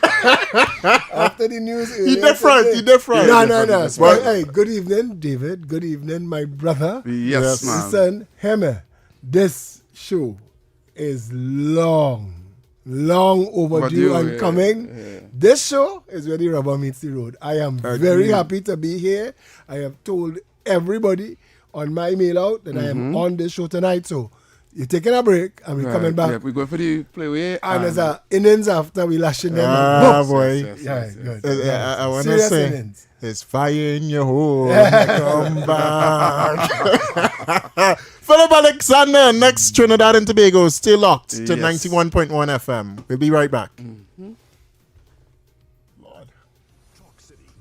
After the news. He different. No. So, hey, good evening, David. Good evening, my brother. Yes, man. Listen, Heme, this show is long overdue and coming. Yeah. This show is where the rubber meets the road. I am very happy to be here. I have told everybody on my mail out that I am on this show tonight. So you're taking a break and we're coming back. Yeah, we're going for the playway. And there's a innings after we lashing them. Boy. Yes. Good. I want to say, innings. It's fire in your hole. Come back. Philip Alexander, next Trinidad and Tobago. Stay locked to 91.1 FM. We'll be right back.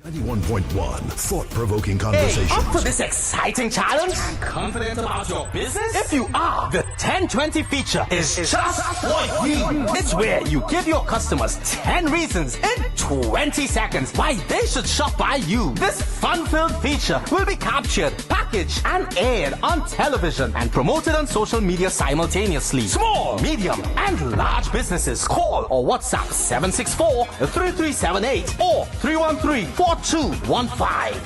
91.1. Thought-provoking conversations. Up for this exciting challenge? Confident about your business? If you are, the 1020 feature is just what you need. It's where you give your customers 10 reasons in 20 seconds why they should shop by you. This fun-filled feature will be captured, packaged, and aired on television and promoted on social media simultaneously. Small, medium, and large businesses call or WhatsApp 764-3378 or 313-4215.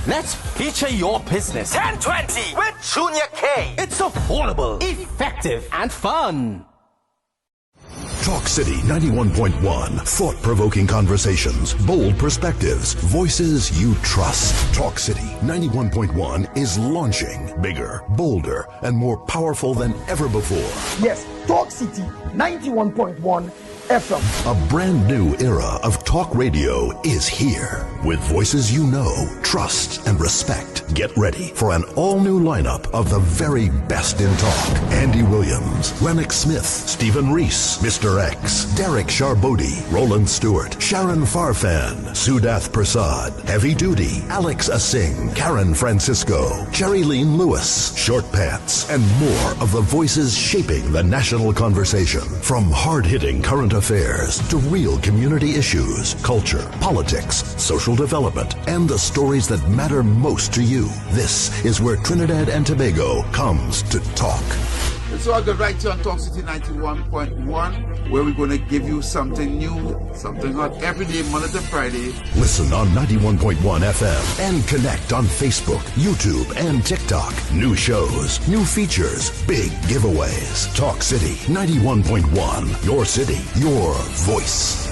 Let's feature your business. 1020 with Junior K. It's affordable, effective, and fun. Talk City 91.1. Thought-provoking conversations, bold perspectives, voices you trust. Talk City 91.1 is launching bigger, bolder, and more powerful than ever before. Yes, Talk City 91.1 FM. A brand new era of talk radio is here. With voices you know, trust, and respect. Get ready for an all-new lineup of the very best in talk. Andy Williams, Lennox Smith, Stephen Reese, Mr. X, Derek Charbodi, Roland Stewart, Sharon Farfan, Sudath Prasad, Heavy Duty, Alex Asing, Karen Francisco, Jerry Lean Lewis, Short Pants, and more of the voices shaping the national conversation. From hard-hitting current affairs to real community issues, culture, politics, social development, and the stories that matter most to you. This is where Trinidad and Tobago comes to talk. So I'll get right here on Talk City 91.1, where we're going to give you something new, something hot every day, Monday to Friday. Listen on 91.1 FM and connect on Facebook, YouTube, and TikTok. New shows, new features, big giveaways. Talk City 91.1, your city, your voice.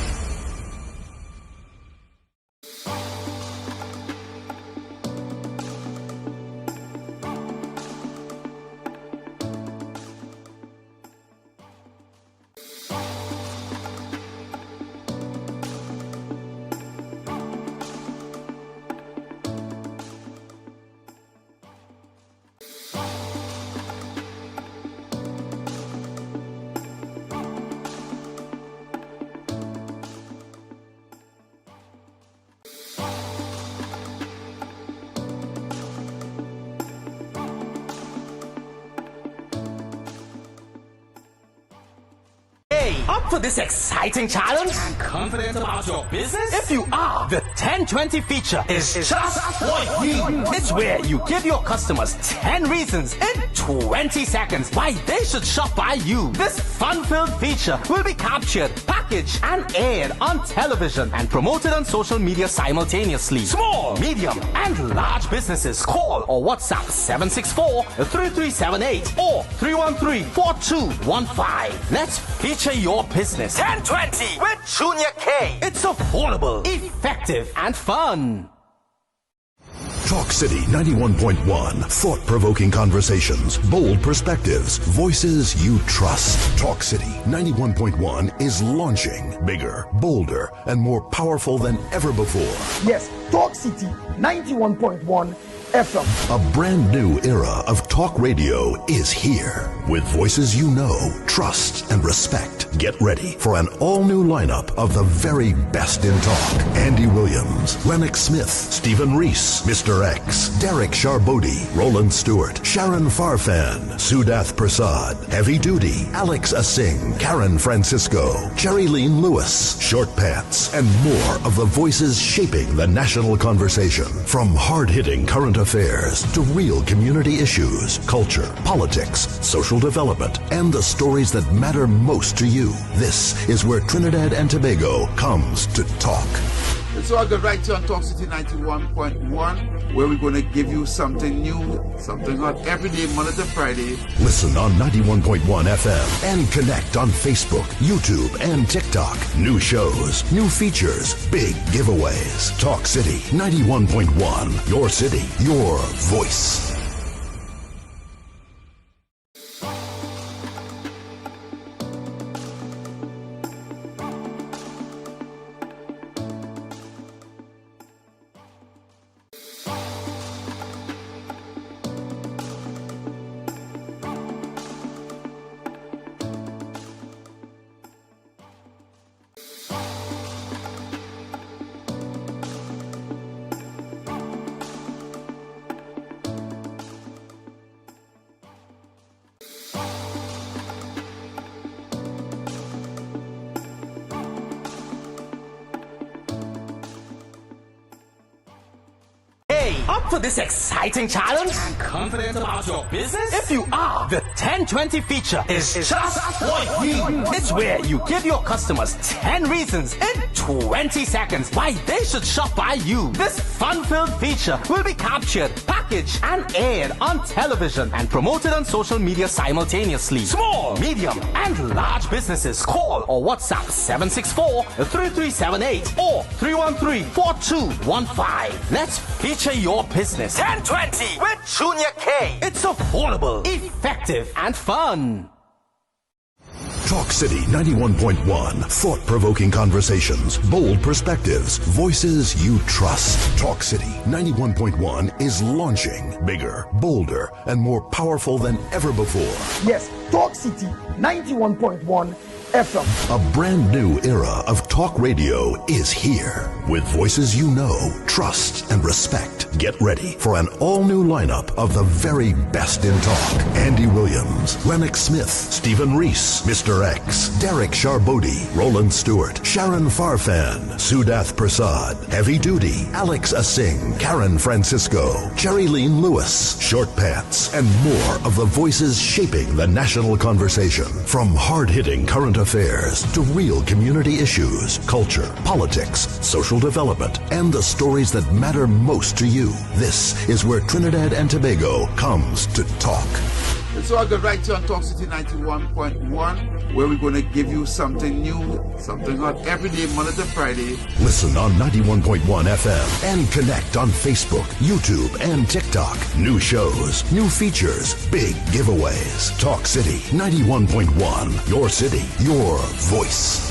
Up for this exciting challenge? And confident about your business? If you are, the 1020 feature is just what you need. It's where you give your customers 10 reasons in 20 seconds why they should shop by you. This fun-filled feature will be captured, packaged, and aired on television and promoted on social media simultaneously. Small, medium, and large businesses call or WhatsApp 764-3378 or 313-4215. Let's feature your business. 1020 with Junior K. It's affordable, effective, and fun. Talk City 91.1. Thought-provoking conversations, bold perspectives, voices you trust. Talk City 91.1 is launching bigger, bolder, and more powerful than ever before. Yes, Talk City 91.1 FM. A brand new era of talk radio is here. With voices you know, trust, and respect. Get ready for an all-new lineup of the very best in talk. Andy Williams, Lennox Smith, Stephen Reese, Mr. X, Derek Charbodi, Roland Stewart, Sharon Farfan, Sudath Prasad, Heavy Duty, Alex Asing, Karen Francisco, Jerry Lean Lewis, Short Pants, and more of the voices shaping the national conversation. From hard-hitting current affairs to real community issues, culture, politics, social development, and the stories that matter most to you. This is where Trinidad and Tobago comes to talk. So I'll get right here on Talk City 91.1, where we're going to give you something new, something hot every day, Monday to Friday. Listen on 91.1 FM and connect on Facebook, YouTube, and TikTok. New shows, new features, big giveaways. Talk City 91.1, your city, your voice. Up for this exciting challenge? And confident about your business? If you are, the 1020 feature is just what you need. It's where you give your customers 10 reasons in 20 seconds why they should shop by you. This fun-filled feature will be captured, packaged, and aired on television and promoted on social media simultaneously. Small, medium, and large businesses call or WhatsApp 764-3378 or 313-4215. Let's feature your your business. 1020 with Junior K. It's affordable, effective, and fun. Talk City 91.1. Thought-provoking conversations, bold perspectives, voices you trust. Talk City 91.1 is launching bigger, bolder, and more powerful than ever before. Yes, Talk City 91.1 FM. A brand new era of talk radio is here. With voices you know, trust, and respect. Get ready for an all-new lineup of the very best in talk. Andy Williams, Lennox Smith, Stephen Reese, Mr. X, Derek Charbodi, Roland Stewart, Sharon Farfan, Sudath Prasad, Heavy Duty, Alex Asing, Karen Francisco, Cherry Lean Lewis, Short Pants, and more of the voices shaping the national conversation. From hard-hitting current affairs to real community issues, culture, politics, social development, and the stories that matter most to you. This is where Trinidad and Tobago comes to talk. It's all good right here on Talk City 91.1, where we're going to give you something new, something hot every day, Monday to Friday. Listen on 91.1 FM and connect on Facebook, YouTube, and TikTok. New shows, new features, big giveaways. Talk City 91.1. Your city, your voice.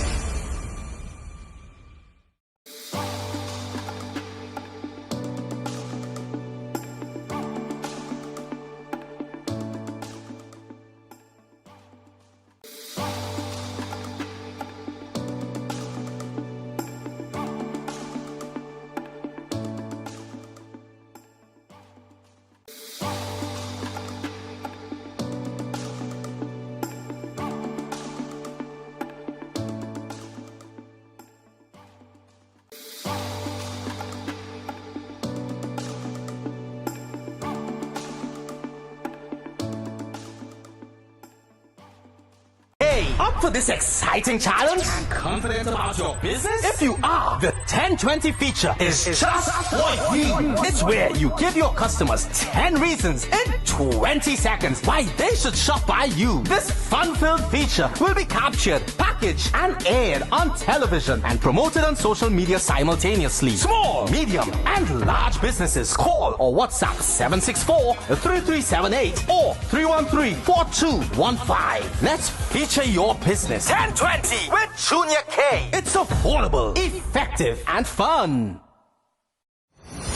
Up for this exciting challenge? And confident about your business? If you are, the 1020 feature is just for you. It's where you give your customers 10 reasons in 20 seconds why they should shop by you. This fun-filled feature will be captured, packaged, and aired on television and promoted on social media simultaneously. Small, medium, and large businesses call or WhatsApp 764-3378 or 313-4215. Let's feature your business. 1020 with Junior K. It's affordable, effective, and fun.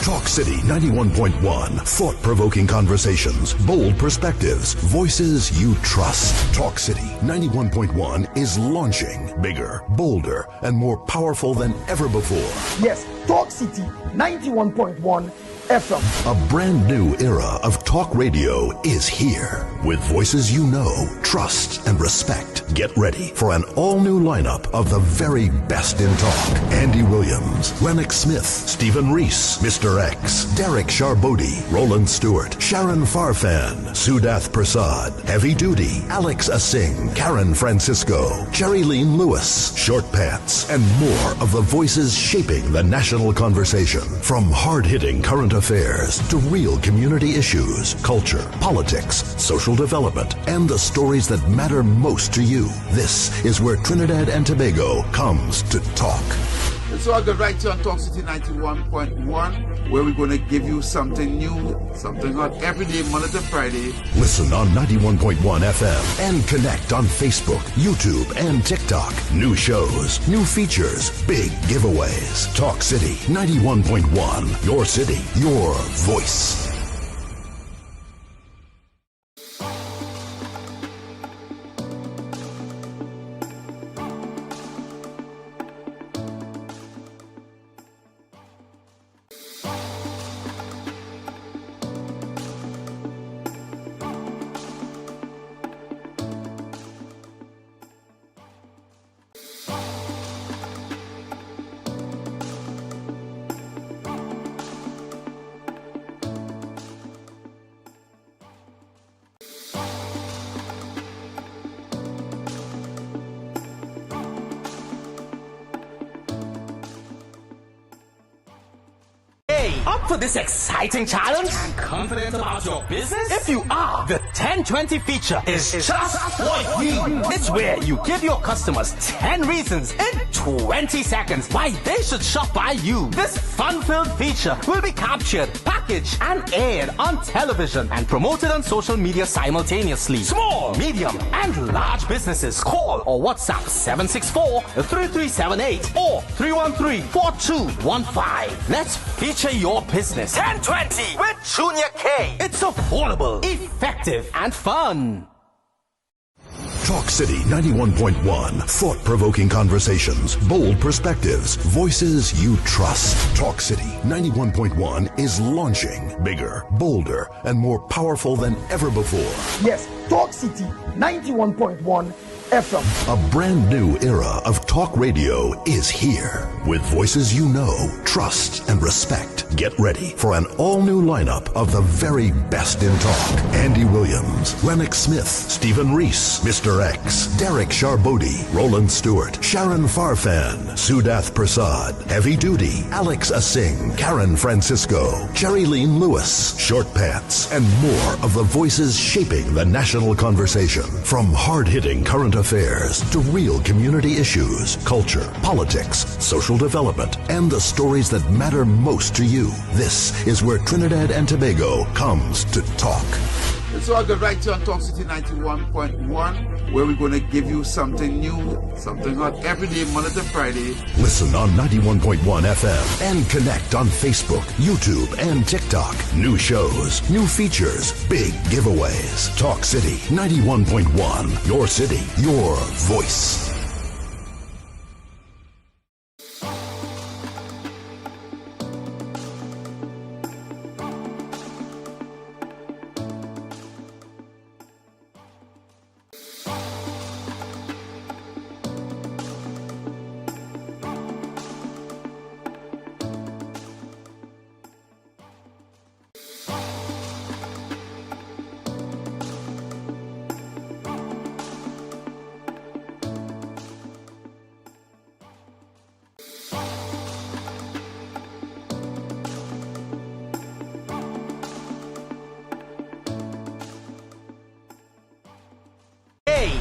Talk City 91.1. Thought-provoking conversations, bold perspectives, voices you trust. Talk City 91.1 is launching bigger, bolder, and more powerful than ever before. Yes, Talk City 91.1 FM. A brand new era of talk radio is here. With voices you know, trust, and respect. Get ready for an all-new lineup of the very best in talk. Andy Williams, Lennox Smith, Stephen Reese, Mr. X, Derek Charbodi, Roland Stewart, Sharon Farfan, Sudath Prasad, Heavy Duty, Alex Asing, Karen Francisco, Cherry Lean Lewis, Short Pants, and more of the voices shaping the national conversation. From hard-hitting current affairs to real community issues, culture, politics, social development, and the stories that matter most to you. This is where Trinidad and Tobago comes to talk. It's all good right here on Talk City 91.1, where we're going to give you something new, something hot every day, Monday to Friday. Listen on 91.1 FM and connect on Facebook, YouTube, and TikTok. New shows, new features, big giveaways. Talk City 91.1. Your city, your voice. Up for this exciting challenge? And confident about your business? If you are, the 1020 feature is just what we need. It's where you give your customers 10 reasons in 20 seconds why they should shop by you. This fun-filled feature will be captured, packaged, and aired on television and promoted on social media simultaneously. Small, medium, and large businesses call or WhatsApp 764-3378 or 313-4215. Let's feature your business. 1020 with Junior K. It's affordable, effective, and fun. Talk City 91.1. Thought-provoking conversations, bold perspectives, voices you trust. Talk City 91.1 is launching bigger, bolder, and more powerful than ever before. Yes, Talk City 91.1 FM. A brand new era of talk radio is here. With voices you know, trust, and respect. Get ready for an all-new lineup of the very best in talk. Andy Williams, Lennox Smith, Stephen Reese, Mr. X, Derek Charbodi, Roland Stewart, Sharon Farfan, Sudath Prasad, Heavy Duty, Alex Asing, Karen Francisco, Cherry-Leen Lewis, Short Pants, and more of the voices shaping the national conversation. From hard-hitting current affairs to real community issues, culture, politics, social development, and the stories that matter most to you. This is where Trinidad and Tobago comes to talk. It's all good right here on Talk City 91.1, where we're going to give you something new, something hot every day, Monday to Friday. Listen on 91.1 FM and connect on Facebook, YouTube, and TikTok. New shows, new features, big giveaways. Talk City 91.1. Your city, your voice.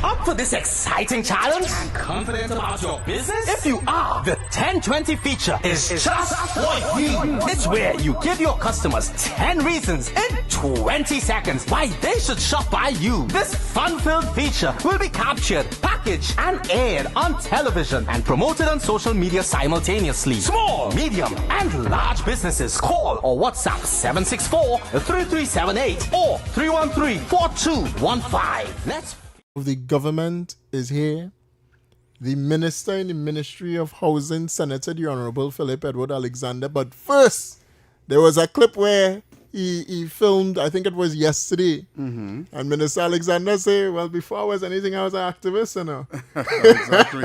Up for this exciting challenge? And confident about your business? If you are, the 1020 feature is just what we need. It's where you give your customers 10 reasons in 20 seconds why they should shop by you. This fun-filled feature will be captured, packaged, and aired on television and promoted on social media simultaneously. Small, medium, and large businesses call or WhatsApp 764-3378 or 313-4215. Let's the government is here. The minister in the Ministry of Housing, Senator the Honorable Philip Edward Alexander. But first, there was a clip where he filmed, I think it was yesterday. Mm-hmm. And Minister Alexander said, well, before I was anything, I was an activist, you know. Exactly.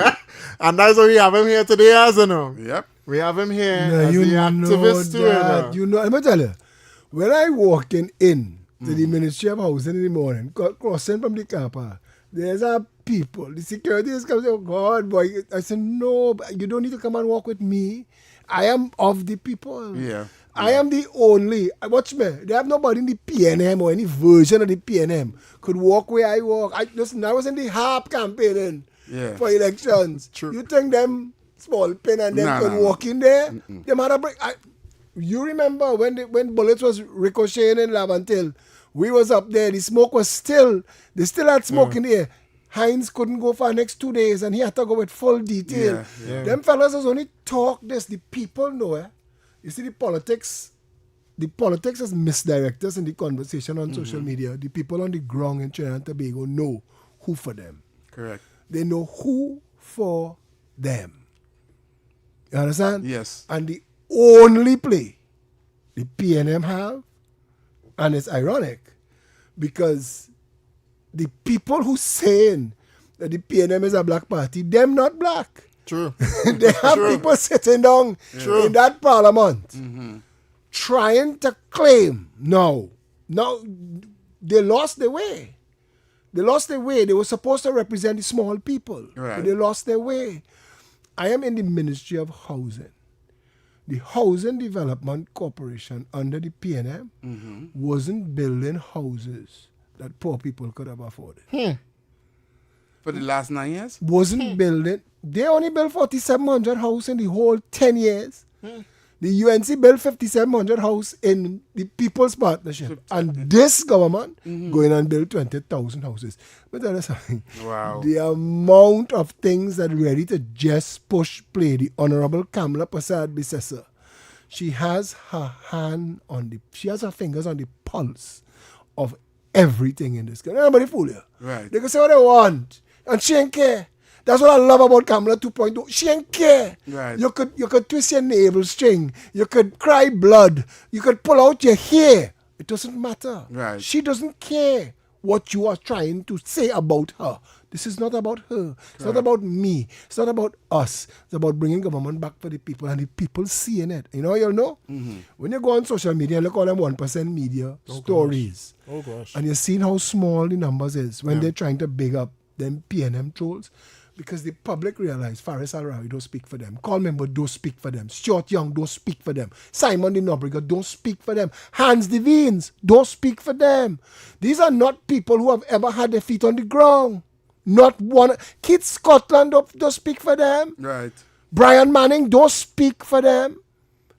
And that's why we have him here today, as you know. Yep. We have him here as the activist too. You know, let me tell you, when I walking in to the Ministry of Housing in the morning, crossing from the car park, there's a people, the security is coming, oh God, boy. I said, no, you don't need to come and walk with me. I am of the people. Yeah. I am the only, watch me, they have nobody in the PNM or any version of the PNM could walk where I walk. Listen, I was in the HARP campaigning for elections. True. You think them small pen and them could walk in there? Them had a break. You remember when bullets was ricocheting in Laventille? We was up there, the smoke was they still had smoke in the air. Hines couldn't go for the next 2 days and he had to go with full detail. Them fellas was only talk this, the people know. You see the politics is misdirect us in the conversation on social media. The people on the ground in Trinidad and Tobago know who for them. Correct. They know who for them. You understand? Yes. And the only play the PNM have, and it's ironic, because the people who saying that the PNM is a black party, them not black. True. They have people sitting down in that parliament trying to claim, no, they lost their way. They lost their way. They were supposed to represent the small people. Right. But they lost their way. I am in the Ministry of Housing. the Housing Development Corporation under the PNM wasn't building houses that poor people could have afforded. For the last 9 years? Wasn't building. They only built 4,700 houses in the whole 10 years. The UNC built 5,700 houses in the People's Partnership. And this government going and build 20,000 houses. But tell you something. Wow. The amount of things that ready to just push play. The Honorable Kamala Prasad Bissessa. She has her fingers on the pulse of everything in this country. Nobody fool you. Right. They can say what they want. And she ain't care. That's what I love about Kamala 2.0. She ain't care. Right. You could twist your navel string. You could cry blood. You could pull out your hair. It doesn't matter. Right. She doesn't care what you are trying to say about her. This is not about her. It's not about me. It's not about us. It's about bringing government back for the people and the people seeing it. You know? When you go on social media and look at all them 1% media stories. Oh, gosh. And you're seeing how small the numbers is when they're trying to big up them PNM trolls. Because the public realize Faris Al-Rawi don't speak for them. Call Member don't speak for them. Stuart Young don't speak for them. Simon de Nobrega don't speak for them. Hans Devines don't speak for them. These are not people who have ever had their feet on the ground. Not one. Keith Scotland don't speak for them. Right. Brian Manning don't speak for them.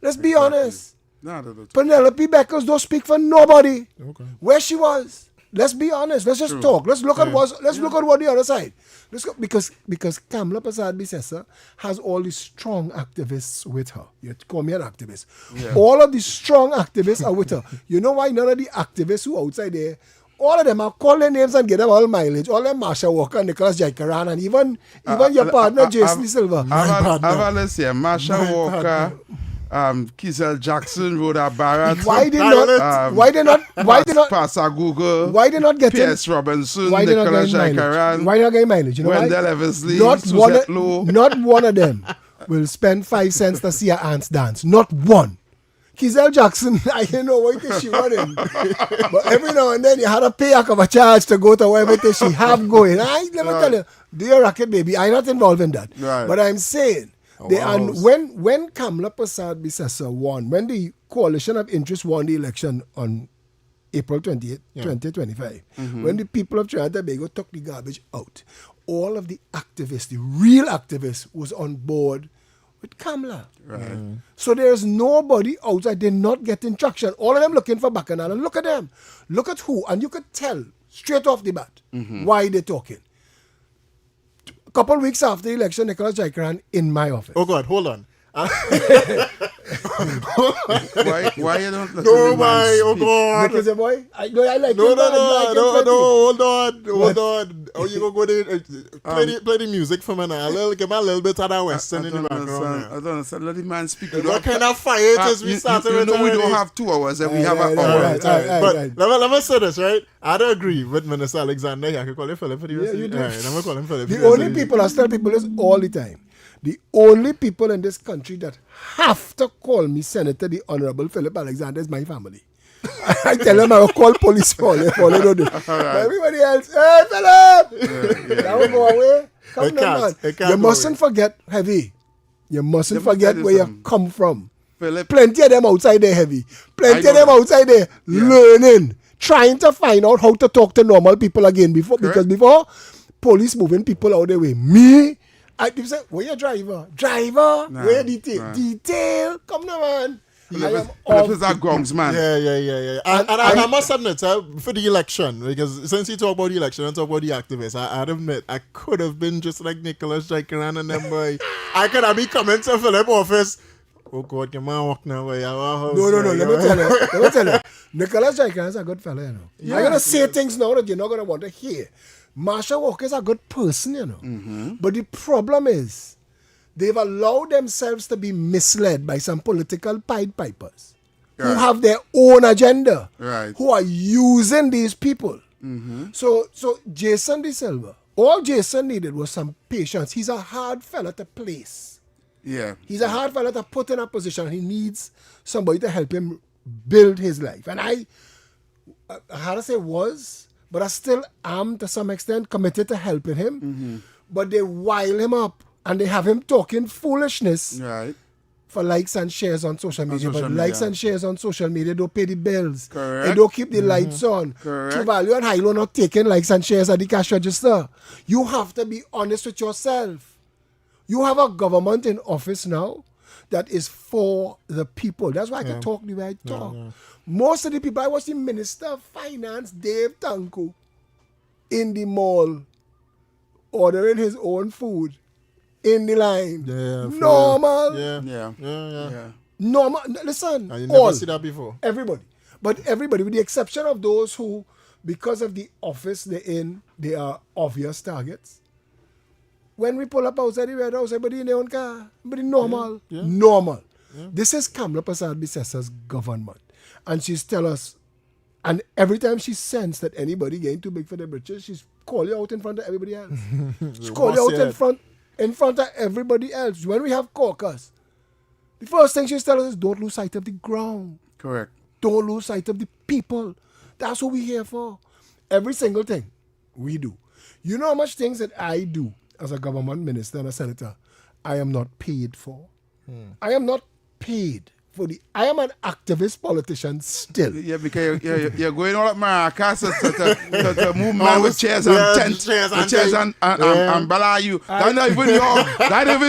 Let's be honest. No. Penelope Beckers don't speak for nobody. Okay. Where she was. Let's be honest. Let's just talk. Let's look at what the other side. Let's go because Kamala Prasad Bissessa has all these strong activists with her. You call me an activist. Yeah. All of these strong activists are with her. You know why none of the activists who outside there, all of them are call their names and get them all mileage. All them Marsha Walker, Nicholas Jaikaran, and even your partner Jason Silva. Let's see, Marsha Walker. Kizel Jackson, Rhoda Barrett. Why they not Pastor Google? Why they not getting P.S. Robinson, Nicholas Jaikaran. Why not getting mileage? You know Wendell why? Eversley, Not one of them will spend 5 cents to see her aunts dance. Not one. Kizel Jackson, I don't know what she wanted. But every now and then you had to pay a charge to go to whatever she have going. Let me tell you, do your racket, baby. I'm not involved in that. Right. But I'm saying, when Kamala Prasad Bissessa won, when the Coalition of Interest won the election on April 28th, 2025, when the people of Trinidad and Tobago took the garbage out, all of the activists, the real activists, was on board with Kamala. Right. So there's nobody outside. They're not getting traction. All of them looking for Bacchanal. And look at them. Look at who. And you could tell straight off the bat why they're talking. A couple of weeks after the election, Nicholas Jaikaran in my office. Oh, God, hold on. Why you don't let No, my, oh, God. Nick is a boy? I like him. Hold on. Oh, you go there, play the music for me now. Give me a little bit of that Western in the background. I don't understand. Let the man speak. What kind of fire it is we started with? We don't have 2 hours and we have an hour. But let me say this, right? I don't agree with Minister Alexander. I can call him Philip for the rest. You do. Right, I'm going to call him Philip. The only people, I tell people this all the time, the only people in this country that have to call me Senator, the Honorable Philip Alexander, is my family. I tell them I will call police for them. But everybody else, hey, Philip! That will go away. Come on, man. You mustn't forget, Heavy. You mustn't forget where you come from. Philip. Plenty of them outside there, Heavy. Plenty of them outside there learning, trying to find out how to talk to normal people again. Because before, police moving people out their way. Me, I say, where your driver? Driver? Nah, where detail? Nah. Detail? Come now, man. Philip is a gongs man. Yeah. And I must admit, for the election, because since you talk about the election and talk about the activists, I'd admit I could have been just like Nicholas Jaikaran and them boy. I could have been coming to Philip office. Oh God, can man walk now? No. Let me tell you. Nicholas Jaikaran is a good fella, you know. Yeah, I'm gonna say things now that you're not gonna want to hear. Marsha Walker is a good person, you know. But the problem is, they've allowed themselves to be misled by some political Pied Pipers who have their own agenda, who are using these people. So Jason De Silva, all Jason needed was some patience. He's a hard fella to place. Yeah. He's a hard fella to put in a position. He needs somebody to help him build his life. And I had to say but I still am, to some extent, committed to helping him. But they wile him up and they have him talking foolishness for likes and shares on social media, but likes and shares on social media don't pay the bills. Correct. They don't keep the lights on. Correct. True Value and Hilo not taking likes and shares at the cash register. You have to be honest with yourself. You have a government in office now that is for the people. That's why I can talk the way I talk. Most of the people, I watch the Minister of Finance, Dave Tanko, in the mall, ordering his own food in the line. Normal. Yeah. Normal. Listen, you never see that before. Everybody. But everybody, with the exception of those who, because of the office they're in, they are obvious targets. When we pull up outside the Red House, everybody in their own car. Everybody normal. Normal. This is Kamala Prasad Bisessa's government. And she's tell us, and every time she senses that anybody getting too big for their britches, she's call you out in front of everybody else. She call you out in front of everybody else. When we have caucus, the first thing she's telling us is don't lose sight of the ground. Correct. Don't lose sight of the people. That's what we're here for. Every single thing we do. You know how much things that I do as a government minister and a senator, I am not paid for. I am not paid for the. I am an activist politician still. Yeah, because you're going all up Maracas to move man with chairs and tents, with chairs and umbrella you. That's not even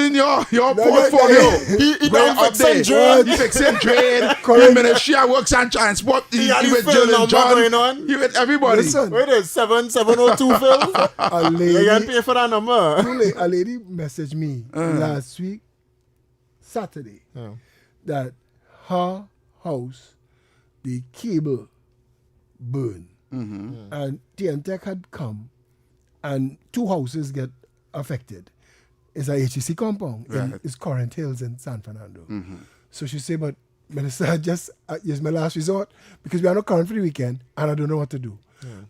in your portfolio. He don't fix and trade. He fix and trade. The Ministerial Works and Transport. He with Jill John. He with everybody. Listen. Wait a 7702 Phil. A lady. You can pay for that number. A lady messaged me last week, Saturday, that her house, the cable burned. And TNTech had come and 2 houses get affected. It's a HEC compound. It's Current Hills in San Fernando. So she said, but Minister, it's my last resort because we are not current for the weekend and I don't know what to do.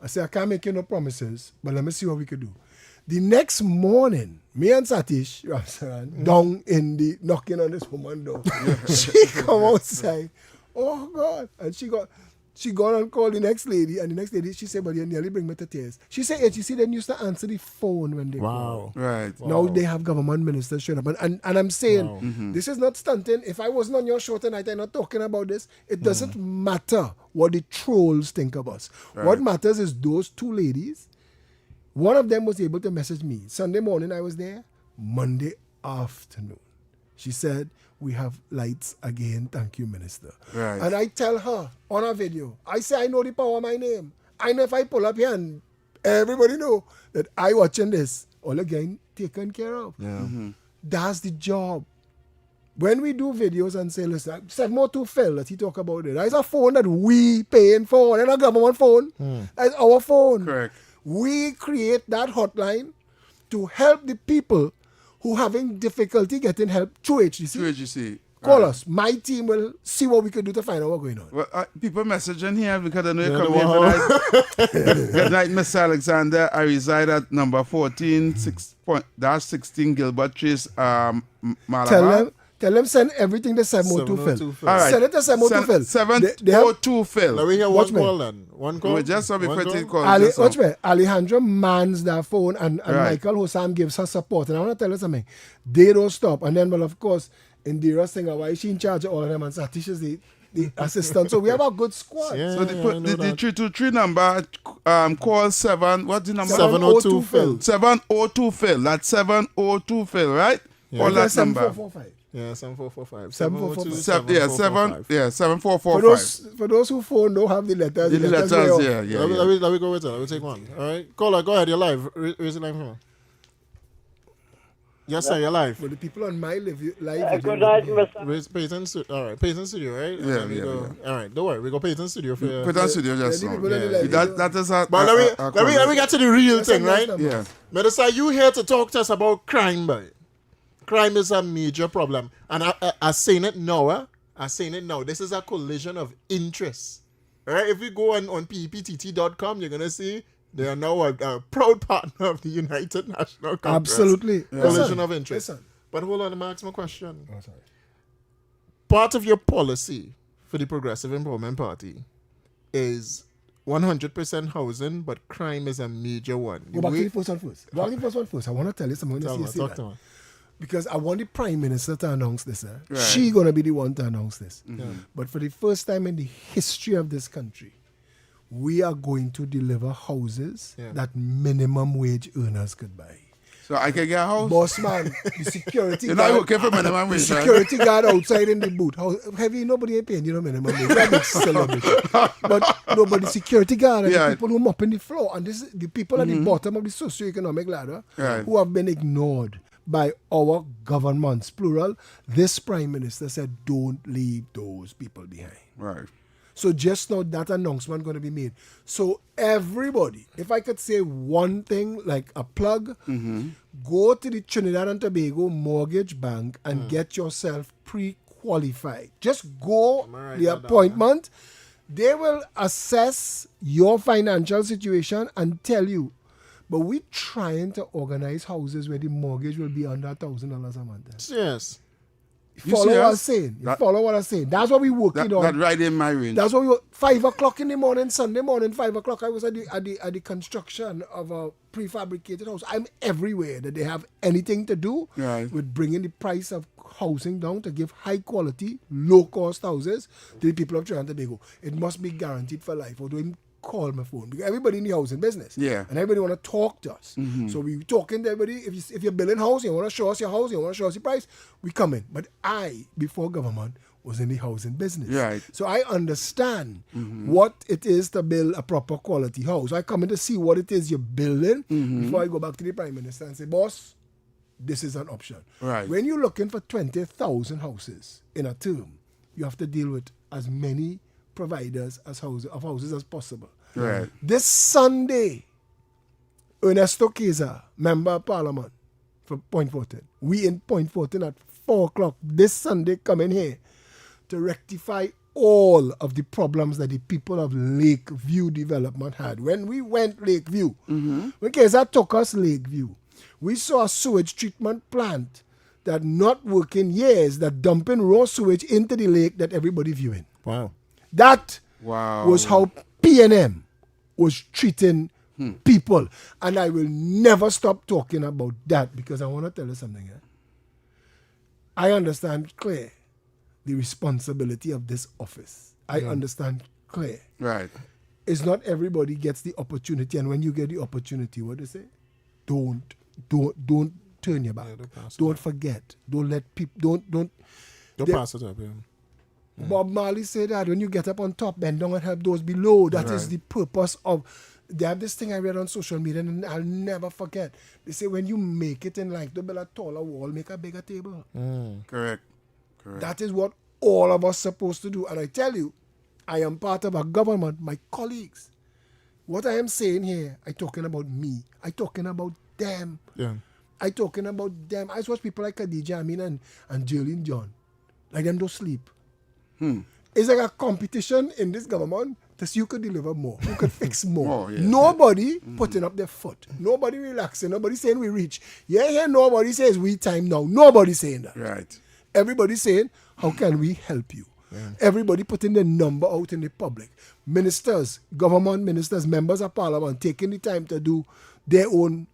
I said, I can't make you no promises, but let me see what we could do. The next morning, me and Satish down in the knocking on this woman door. She come outside. Oh God. And she gone and called the next lady, and the next lady, she said, but you nearly bring me to tears. She said, HEC then used to answer the phone when they call. Right. Now they have government ministers showing up. And I'm saying, this is not stunting. If I wasn't on your show tonight, I'm not talking about this. It doesn't matter what the trolls think of us. Right. What matters is those 2 ladies. One of them was able to message me. Sunday morning I was there. Monday afternoon, she said, we have lights again. Thank you, Minister. Right. And I tell her on a video, I say, I know the power of my name. I know if I pull up here and everybody know that I watching this, all again taken care of. That's the job. When we do videos and say, listen, 702 Phil that he talk about it. That's a phone that we paying for. It's not a government phone. That's our phone. Correct. We create that hotline to help the people who having difficulty getting help through HGC. Call us. My team will see what we can do to find out what's going on. Well, people messaging here because I know you come here tonight. Good night, Miss Alexander. I reside at number 14, 16 Gilbert Chase, Malabar. Tell them send everything to 702 Phil. All right. Send it to 702 Phil. 702 Phil. Let me hear one call then. One call. We just saw before it call. Watch me. Alejandro mans that phone and Michael Hossam gives her support. And I want to tell you something. They don't stop. And then, well, of course, Indira Singh, why she in charge of all of them and Satish is the assistant. So we have a good squad. So they put the 323 number, call 7, what's the number? 702 Phil. 702 Phil. That's 702 Phil, right? Call that number. 7445. Yeah, 7445. 7445. For those who phone don't have the letters. The letters, yeah. Let me go with it. Let me take one. All right. Caller, go ahead. You're live. Raise the line for me. Yes, sir. You're live. For the people on my live. Good night, Mr. Payton Studio. All right. Payton Studio, right? Yeah. All right. Don't worry. We go Payton Studio for you. Payton Studio just now. That is a... But let me get to the real thing, right? Yeah. Minister, you here to talk to us about crime, boy. Crime is a major problem. And I'm saying it now. This is a collision of interests. All right? If you go on pptt.com, you're going to see they are now a proud partner of the United National Congress. Absolutely. Collision of interests. But hold on, let me ask my question. Oh, sorry. Part of your policy for the Progressive Empowerment Party is 100% housing, but crime is a major one. Go back to the first one first. I want to tell you something. Talk to me. because I want the Prime Minister to announce this. Right. She going to be the one to announce this. Mm-hmm. But for the first time in the history of this country, we are going to deliver houses that minimum wage earners could buy. So I can get a house? Boss man, the security You're guard. not working for minimum wage, The right? security guard outside in the booth. How heavy? Nobody ain't paying you no minimum wage. That big celebration. But nobody, security guard and the people who mopping the floor. And this is the people at the bottom of the socioeconomic ladder who have been ignored by our governments, plural. This Prime Minister said, don't leave those people behind. Right. So just now that announcement going to be made. So everybody, if I could say one thing like a plug, go to the Trinidad and Tobago Mortgage Bank and get yourself pre-qualified. Just go the appointment. They will assess your financial situation and tell you. But we're trying to organize houses where the mortgage will be under $1,000 a month. Yes. Follow what I'm saying. Follow what I'm saying. That's what we're working on. That's right in my range. That's what we were. 5 o'clock in the morning, Sunday morning, 5 o'clock. I was at the construction of a prefabricated house. I'm everywhere that they have anything to do with bringing the price of housing down to give high quality, low cost houses to the people of Trinidad and Tobago. It must be guaranteed for life. Or do I call my phone? Because everybody in the housing business. Yeah. And everybody want to talk to us. So we talking to everybody. If you're building house, you want to show us your house, you want to show us your price, we come in. But I, before government, was in the housing business. Right. So I understand what it is to build a proper quality house. I come in to see what it is you're building before I go back to the Prime Minister and say, boss, this is an option. Right. When you're looking for 20,000 houses in a term, you have to deal with as many providers of houses as possible. Right. This Sunday, Ernesto Keza, Member of Parliament for Point Fortin, we in Point Fortin at 4 o'clock this Sunday coming here to rectify all of the problems that the people of Lakeview development had. When we went Lakeview, when Keza took us Lakeview, we saw a sewage treatment plant that not working years, that dumping raw sewage into the lake that everybody viewing. Wow. That was how P&M was treating people. And I will never stop talking about that because I want to tell you something. I understand clear the responsibility of this office. I understand clear. Right. It's not everybody gets the opportunity. And when you get the opportunity, what do you say? Don't turn your back. Don't forget. Don't let people, don't pass it up. Yeah. Bob Marley said that when you get up on top, bend down and help those below. That is the purpose of. They have this thing I read on social media and I'll never forget. They say when you make it in life, don't build a taller wall, make a bigger table. Correct. That is what all of us supposed to do. And I tell you, I am part of a government, my colleagues. What I am saying here, I talking about me. I talking about them. Yeah. I talking about them. I watch people like Khadija Amin and Jolene John. Like them don't sleep. It's like a competition in this government to see who could deliver more, who could fix more. Nobody putting up their foot. Nobody relaxing. Nobody saying we reach. Nobody says we time now. Nobody saying that. Right. Everybody saying, how can we help you? Everybody putting the number out in the public. Ministers, government ministers, members of parliament taking the time to do their own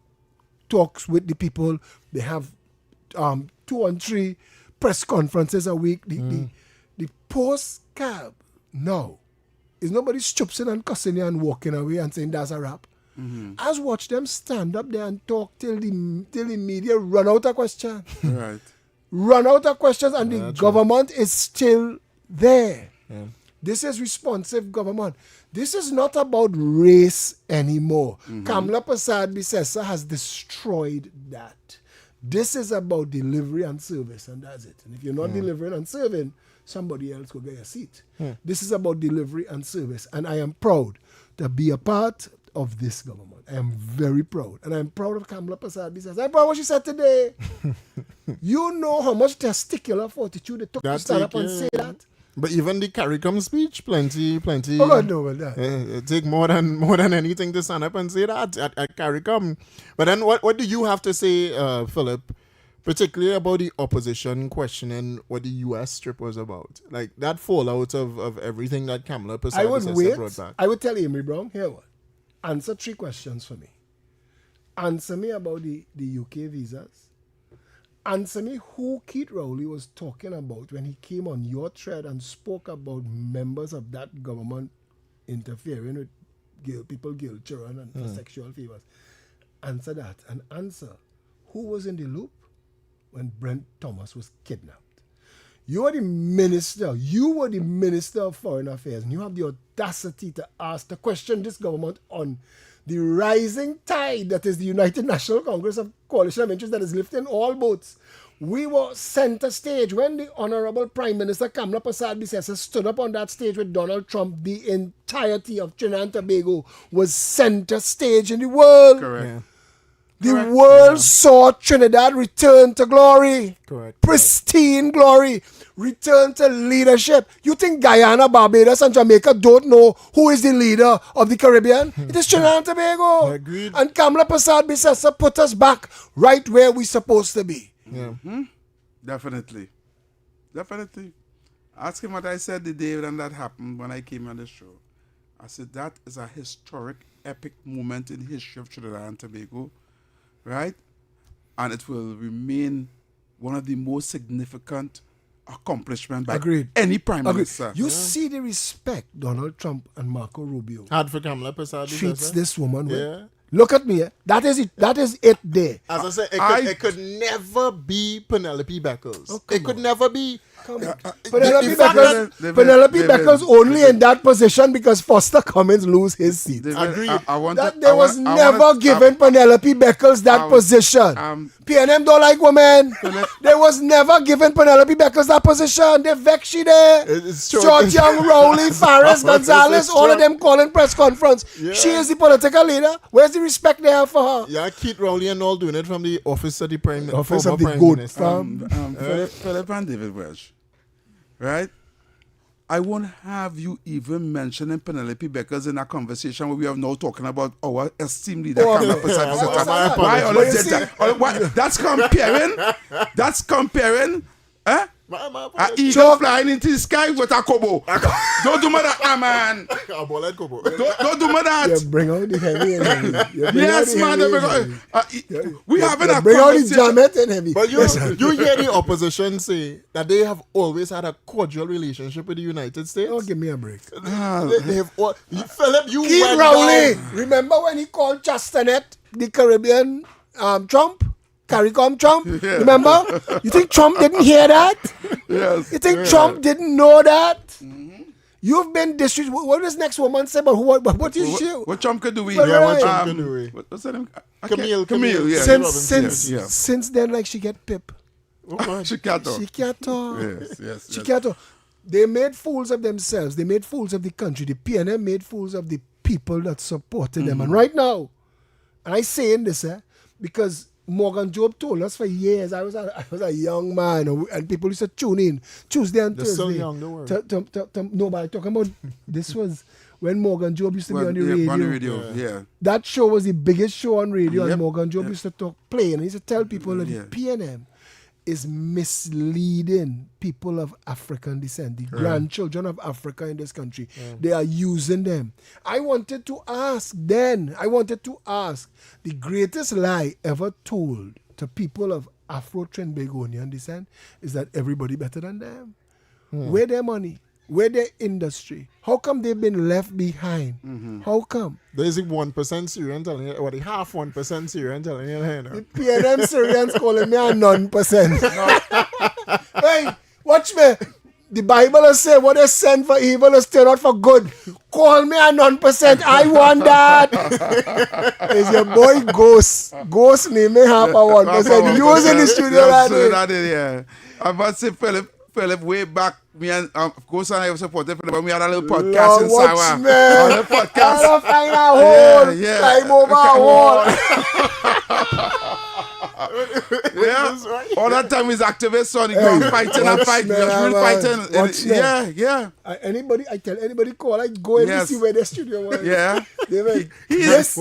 talks with the people. They have 2 and 3 press conferences a week. The post cab now is nobody stupsing and cussing you and walking away and saying that's a wrap. I just watch them stand up there and talk till the media run out of questions. Right. Run out of questions and the government is still there. This is responsive government. This is not about race anymore. Kamla Prasad Bisesa has destroyed that. This is about delivery and service, and that's it. And if you're not delivering and serving, somebody else will get a seat. This is about delivery and service, and I am proud to be a part of this government. I am very proud, and I'm proud of Kamla Prasad Bisesa. I'm proud of what she said today. You know how much testicular fortitude it took to stand up and say that. But even the CARICOM speech, plenty. Oh God, no, well, that. It take more than anything to stand up and say that at CARICOM. But then, what do you have to say, Philip, particularly about the opposition questioning what the U.S. trip was about, like that fallout of everything that Kamla Prasad brought back? I would tell Amy Brown, here what? Answer 3 questions for me. Answer me about the UK visas. answer me who Keith Rowley was talking about when he came on your thread and spoke about members of that government interfering with people, guilt, children, and for sexual favors. Answer that. And answer who was in the loop when Brent Thomas was kidnapped. You were the minister of Foreign Affairs, and you have the audacity to ask, to question this government on the rising tide that is the United National Congress of Coalition of Interest that is lifting all boats. We were center stage when the Honorable Prime Minister Kamala Persad-Bissessar stood up on that stage with Donald Trump. The entirety of Trinidad and Tobago was center stage in the world. Correct. Yeah. The world saw Trinidad return to glory. Correct. Pristine glory. Return to leadership. You think Guyana, Barbados, and Jamaica don't know who is the leader of the Caribbean? It is Trinidad and Tobago. Agreed. And Kamala Persad-Bissessar put us back right where we're supposed to be. Yeah. Mm-hmm. Definitely. Ask him what I said the day when that happened when I came on the show. I said that is a historic, epic moment in the history of Trinidad and Tobago, right? And it will remain one of the most significant accomplishments by any prime minister. You see the respect Donald Trump and Marco Rubio had for Kamala Persad treats this woman with. Look at me. That is it there. As I said, it could never be Penelope Beckles. It could never be. Penelope Beckles only in that position because Foster Cummins lose his seat. Agreed. There was never given Penelope Beckles that position. PNM don't like women. There was never given Penelope Beckles that position. They vex she there. George Young, Rowley, Faris, Gonzalez, all of them calling press conference. Yeah. She is the political leader. Where's the respect they have for her? Yeah, Keith Rowley and all doing it from the office of the Prime Minister. Office of the good. Philip and David Welch. Right? I won't have you even mentioning Penelope Beckles in a conversation where we are now talking about our esteemed leader. Why all of that? That's comparing. Eagle flying into the sky with a kobo. Don't do me that, man. Don't do me that. You bring out the heavy and heavy. Yes, man. We having a bring out the jamet and heavy. But you hear the opposition say that they have always had a cordial relationship with the United States. Oh, give me a break. They have Philip, you Keith went Rowley. down. Remember when he called Chastanet the Caribbean Trump? CARICOM Trump, remember? You think Trump didn't hear that? Yes. You think Trump didn't know that? Mm-hmm. You've been disrespected. What does next woman say about what is she? What Trump could do? What Trump could do? What's that name? Camille. Yeah. Since then, like she get pip. Oh, she can't talk. She can't talk. Yes. She can't talk. They made fools of themselves. They made fools of the country. The PNM made fools of the people that supported them. And right now, and I saying this, because Morgan Job told us for years. I was a young man, and people used to tune in Tuesday and Thursday. So young, don't worry. No, but I'm talking about this was when Morgan Job used to be on the radio. On the radio, yeah. That show was the biggest show on radio, and Morgan Job used to play, and he used to tell people that the PNM is misleading people of African descent, the grandchildren of Africa in this country. They are using them. I wanted to ask the greatest lie ever told to people of Afro-Trinbagonian descent is that everybody better than them. Where their money? Where their industry? How come they've been left behind? Mm-hmm. How come? There's a 1% Syrian telling you, or the half 1% Syrian telling you. The PNM Syrians calling me a non-percent. Hey, watch me. The Bible has said what is sent for evil is turned out for good. Call me a non-percent. I want that. Is your boy Ghost. Ghost name me half a 1%. You was in the studio that day. Yeah. I must say Philip, way back, me and Ghost and I was supporting Philip, but we had a little podcast in Sawa. On the podcast. I don't find a hole. Climb over a wall. All that time he's activist on the ground fighting. Yeah. I tell anybody call, I go and see where the studio was. Yeah. This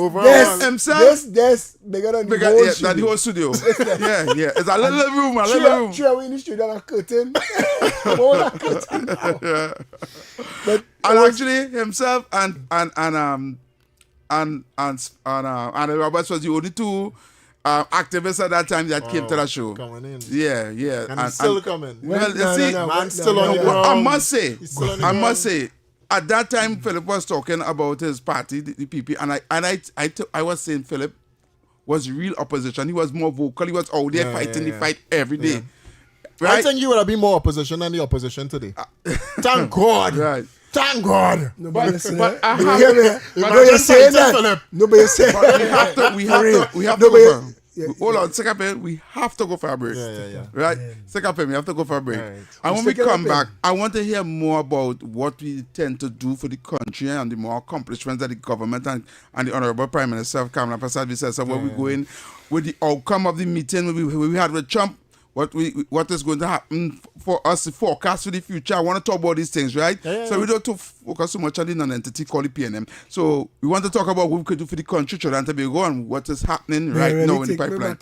bigger than the whole studio. Yeah. It's a little room. Sure, we in the studio and a curtain. But actually himself and Roberts was the only two activists at that time that came to that show. Coming in. Yeah, yeah. And still coming. Well, you see, man still on the ground. I must say, at that time, Philip was talking about his party, the PP, and I was saying Philip was real opposition. He was more vocal. He was out there fighting the fight every day. Right? I think you would have been more opposition than the opposition today. Thank God. Right. Thank God. Nobody But say but that. I You hear me? Nobody say that. Philip. Nobody say that. We have to go for hold on, second pen, we have to go for a break. Right? Second pen, we have to go for a break. Right. And when we come back, I want to hear more about what we tend to do for the country and the more accomplishments that the government and the Honorable Prime Minister Kamala Prasad says. So where we go in with the outcome of the meeting we had with Trump, what is going to happen for us, the forecast for the future. I want to talk about these things, right? So we don't have to focus so much on the non-entity called the PNM. So we want to talk about what we could do for the country, Trinidad and Tobago, and what is happening right now in the pipeline.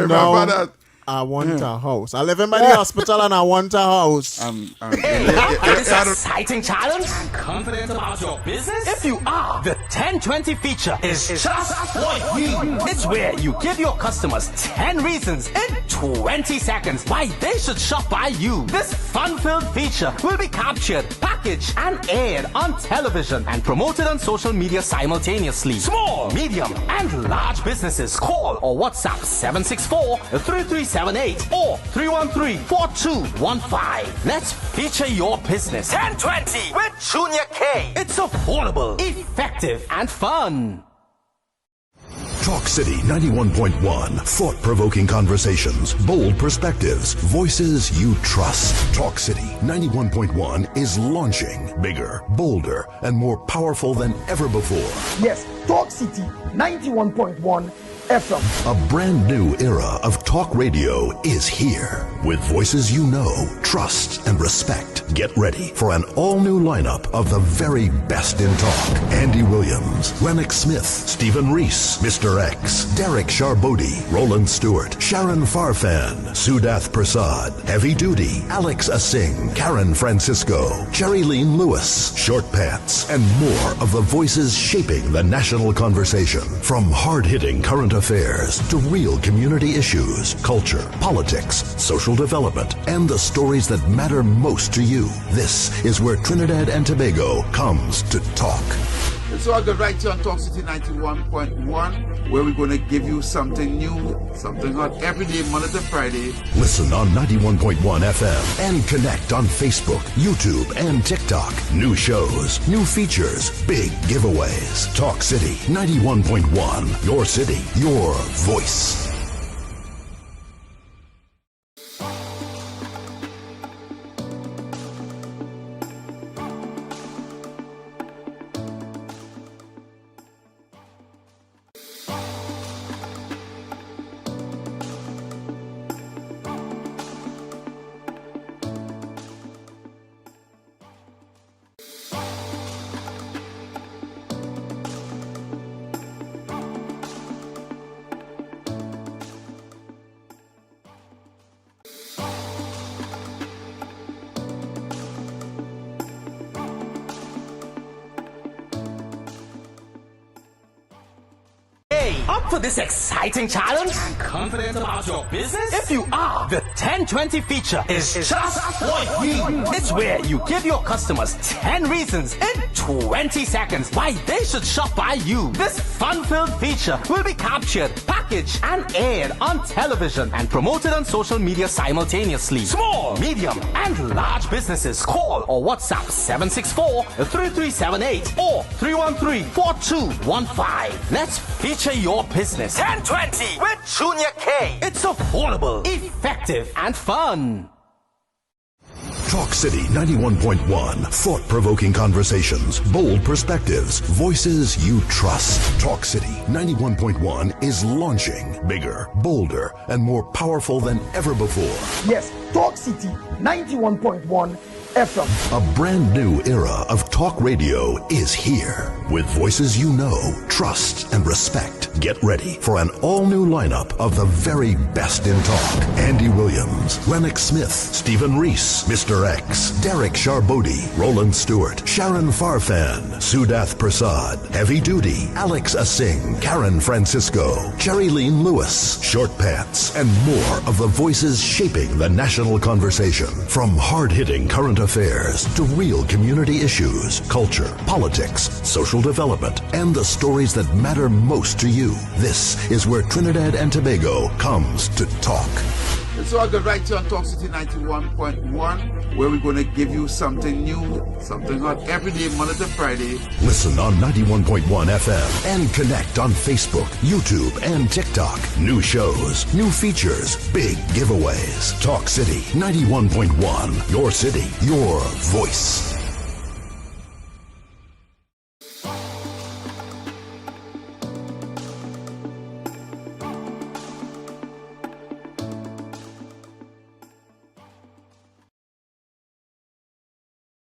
Now, I want a house. I live in by the hospital and I want a house. This exciting challenge? Confident about your business? If you are, the 1020 feature is just for you. It's where you give your customers 10 reasons in 20 seconds why they should shop by you. This fun-filled feature will be captured, packaged, and aired on television and promoted on social media simultaneously. Small, medium, and large businesses call or WhatsApp 764-3378 or 313-4215. Let's feature your business. 1020 with Junior K. It's affordable, effective, and fun. Talk City 91.1. Thought-provoking conversations, bold perspectives, voices you trust. Talk City 91.1 is launching bigger, bolder, and more powerful than ever before. Yes, Talk City 91.1 FM. A brand new era of talk radio is here. With voices you know, trust, and respect. Get ready for an all-new lineup of the very best in talk. Andy Williams, Lennox Smith, Stephen Reese, Mr. X, Derek Charbodi, Roland Stewart, Sharon Farfan, Sudath Prasad, Heavy Duty, Alex Asing, Karen Francisco, Cherry-Leen Lewis, Short Pants, and more of the voices shaping the national conversation. From hard-hitting current affairs to real community issues, culture, politics, social development, and the stories that matter most to you. This is where Trinidad and Tobago comes to talk. So I'll go right here on Talk City 91.1, where we're going to give you something new, something hot every day, Monday to Friday. Listen on 91.1 FM and connect on Facebook, YouTube, and TikTok. New shows, new features, big giveaways. Talk City 91.1. Your city, your voice. Up for this exciting challenge? Confident about your business? If you are, the 1020 feature is just for you. It's where you give your customers 10 reasons in 20 seconds why they should shop by you. This fun-filled feature will be captured, packaged, and aired on television and promoted on social media simultaneously. Small, medium, and large businesses call or WhatsApp 764-3378 or 313-4215. Let's feature your business. 1020 with Junior K. It's affordable, effective, and fun. Talk City 91.1. Thought-provoking conversations, bold perspectives, voices you trust. Talk City 91.1 is launching bigger, bolder, and more powerful than ever before. Yes, Talk City 91.1 FM. A brand new era of talk radio is here. With voices you know, trust, and respect. Get ready for an all-new lineup of the very best in talk. Andy Williams, Lennox Smith, Stephen Reese, Mr. X, Derek Charbodi, Roland Stewart, Sharon Farfan, Sudath Prasad, Heavy Duty, Alex Asing, Karen Francisco, Cherry-Leen Lewis, Short Pants, and more of the voices shaping the national conversation. From hard-hitting current affairs to real community issues, culture, politics, social development, and the stories that matter most to you. This is where Trinidad and Tobago comes to talk. So I go right here on Talk City 91.1, where we're going to give you something new, something hot every day, Monday to Friday. Listen on 91.1 FM and connect on Facebook, YouTube, and TikTok. New shows, new features, big giveaways. Talk City 91.1, your city, your voice.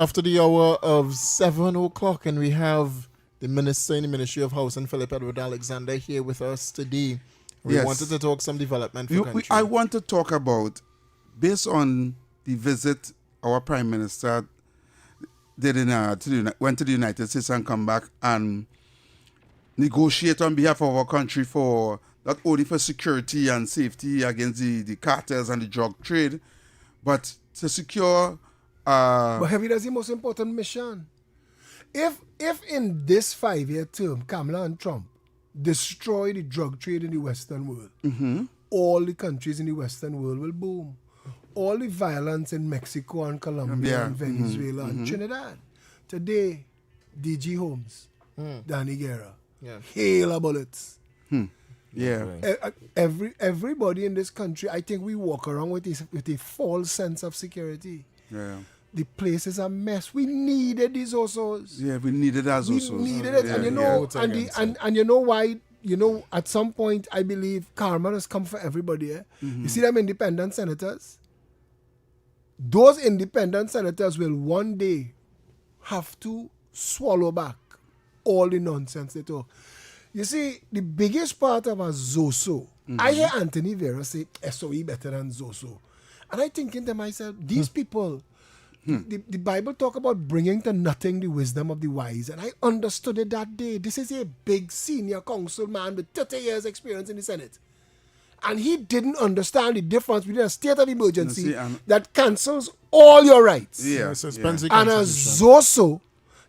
After the hour of 7 o'clock, and we have the Minister in the Ministry of Housing, Philip Edward Alexander, here with us today. We wanted to talk some development for country. I want to talk about, based on the visit our Prime Minister did went to the United States and come back and negotiate on behalf of our country for not only for security and safety against the cartels and the drug trade, but to secure. But heavy, that's the most important mission. If in this 5-year term, Kamala and Trump destroy the drug trade in the Western world, all the countries in the Western world will boom. All the violence in Mexico and Colombia and Venezuela and Trinidad. Today, DG Holmes, Danny Guerra, hail a bullets. Everybody in this country, I think we walk around with a false sense of security. Yeah. The place is a mess. We needed these Osos. Yeah, we needed as Osos. We needed it. And you know, and you know why, at some point I believe karma has come for everybody. You see them independent senators? Those independent senators will one day have to swallow back all the nonsense they talk. You see, the biggest part of a Zoso, I hear Anthony Vera say SOE better than Zoso. And I thinking to myself, these people, the Bible talk about bringing to nothing the wisdom of the wise. And I understood it that day. This is a big senior councilman with 30 years experience in the Senate. And he didn't understand the difference between a state of emergency that cancels all your rights. And a Zoso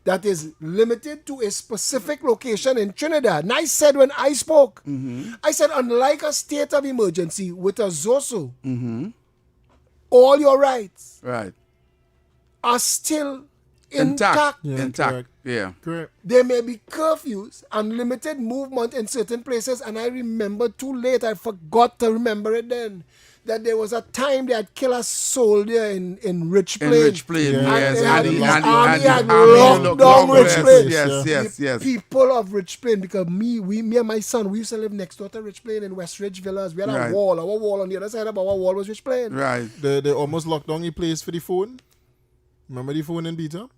that is limited to a specific location in Trinidad. And I said when I spoke, I said, unlike a state of emergency with a Zoso, all your rights are still intact. Intact. Yeah. Correct. There may be curfews and limited movement in certain places, and I remember too late, I forgot to remember it then, that there was a time they had killed a soldier in Rich Plain. In Rich Plain, yes. And the army had locked down Rich Plain. Yes. People of Rich Plain, because me and my son, we used to live next door to Rich Plain in West Ridge Villas. We had a wall. Our wall on the other side of our wall was Rich Plain. Right. They almost locked down the place for the phone. Remember the phone in Beta?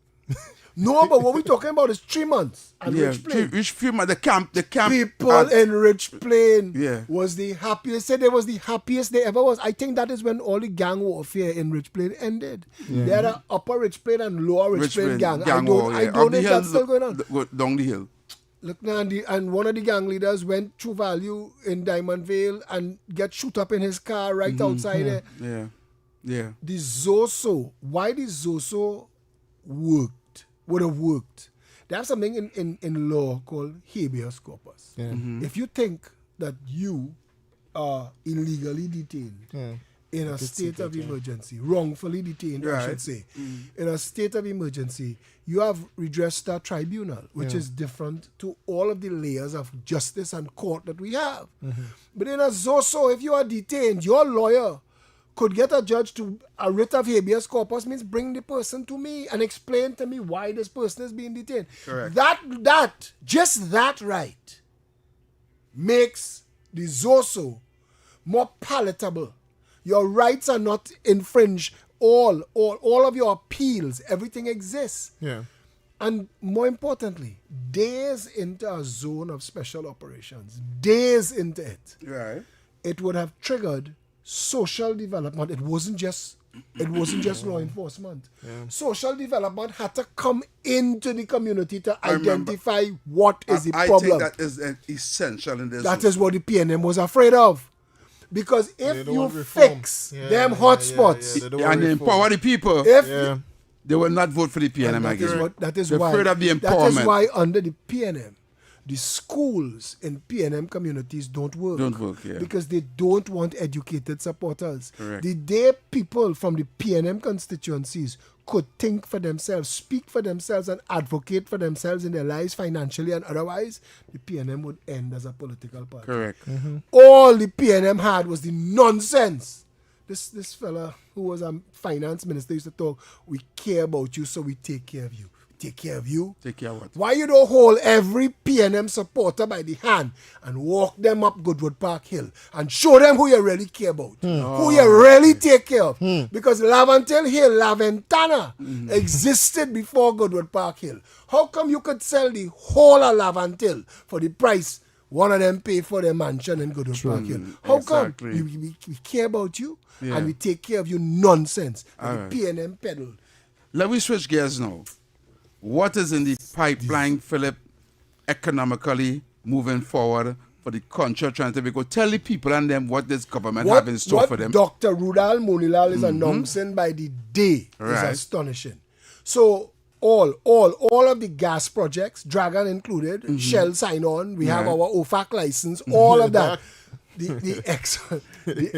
No, but what we're talking about is 3 months at Rich Plain. The camp. People in Rich Plain was the happiest. Said it was the happiest they ever was. I think that is when all the gang warfare in Rich Plain ended. They had an upper Rich Plain and lower Rich Plain gang. I don't know if that's still going on. Down the hill. Look now, and one of the gang leaders went to Value in Diamond Vale and get shoot up in his car right outside there. Yeah. The Zoso, why the Zoso would have worked. They have something in law called habeas corpus. If you think that you are illegally detained in a state of emergency, wrongfully detained, I should say, in a state of emergency, you have redressed a tribunal, which is different to all of the layers of justice and court that we have. But in a Zoso, if you are detained, your lawyer could get a judge to a writ of habeas corpus, means bring the person to me and explain to me why this person is being detained. Correct. Just that right makes the Zoso more palatable. Your rights are not infringed all of your appeals, everything exists. Yeah. And more importantly, days into a zone of special operations, days into it, Right. it would have triggered social development. It wasn't just law enforcement. Yeah. Social development had to come into the community to identify what is the I problem. think that is essential in this. That is what the PNM was afraid of. Because if you fix them hotspots and empower the people, they will not vote for the PNM again. That is They're why. afraid of the That is empowerment. why under the PNM, the schools in PNM communities don't work. Don't work, yeah. Because they don't want educated supporters. Correct. The day people from the PNM constituencies could think for themselves, speak for themselves, and advocate for themselves in their lives financially and otherwise, the PNM would end as a political party. Correct. All the PNM had was the nonsense. This fella who was a finance minister used to talk, we care about you, so we take care of you. Take care of you? Take care of what? Why you don't hold every PNM supporter by the hand and walk them up Goodwood Park Hill and show them who you really care about, who you really take care of? Because Laventille Hill, Laventana, existed before Goodwood Park Hill. How come you could sell the whole of Laventille for the price one of them pay for their mansion in Goodwood Park Hill? How come? We care about you and we take care of you nonsense that the PNM peddled. Let me switch gears now. What is in the pipeline, Philip, economically moving forward for the country of Trinidad and Tobago? Tell the people and them what this government have in store for them. What Dr. Rudal Monilal is announcing by the day is astonishing. So all of the gas projects, Dragon included, Shell sign on, we have our OFAC license, all of that. The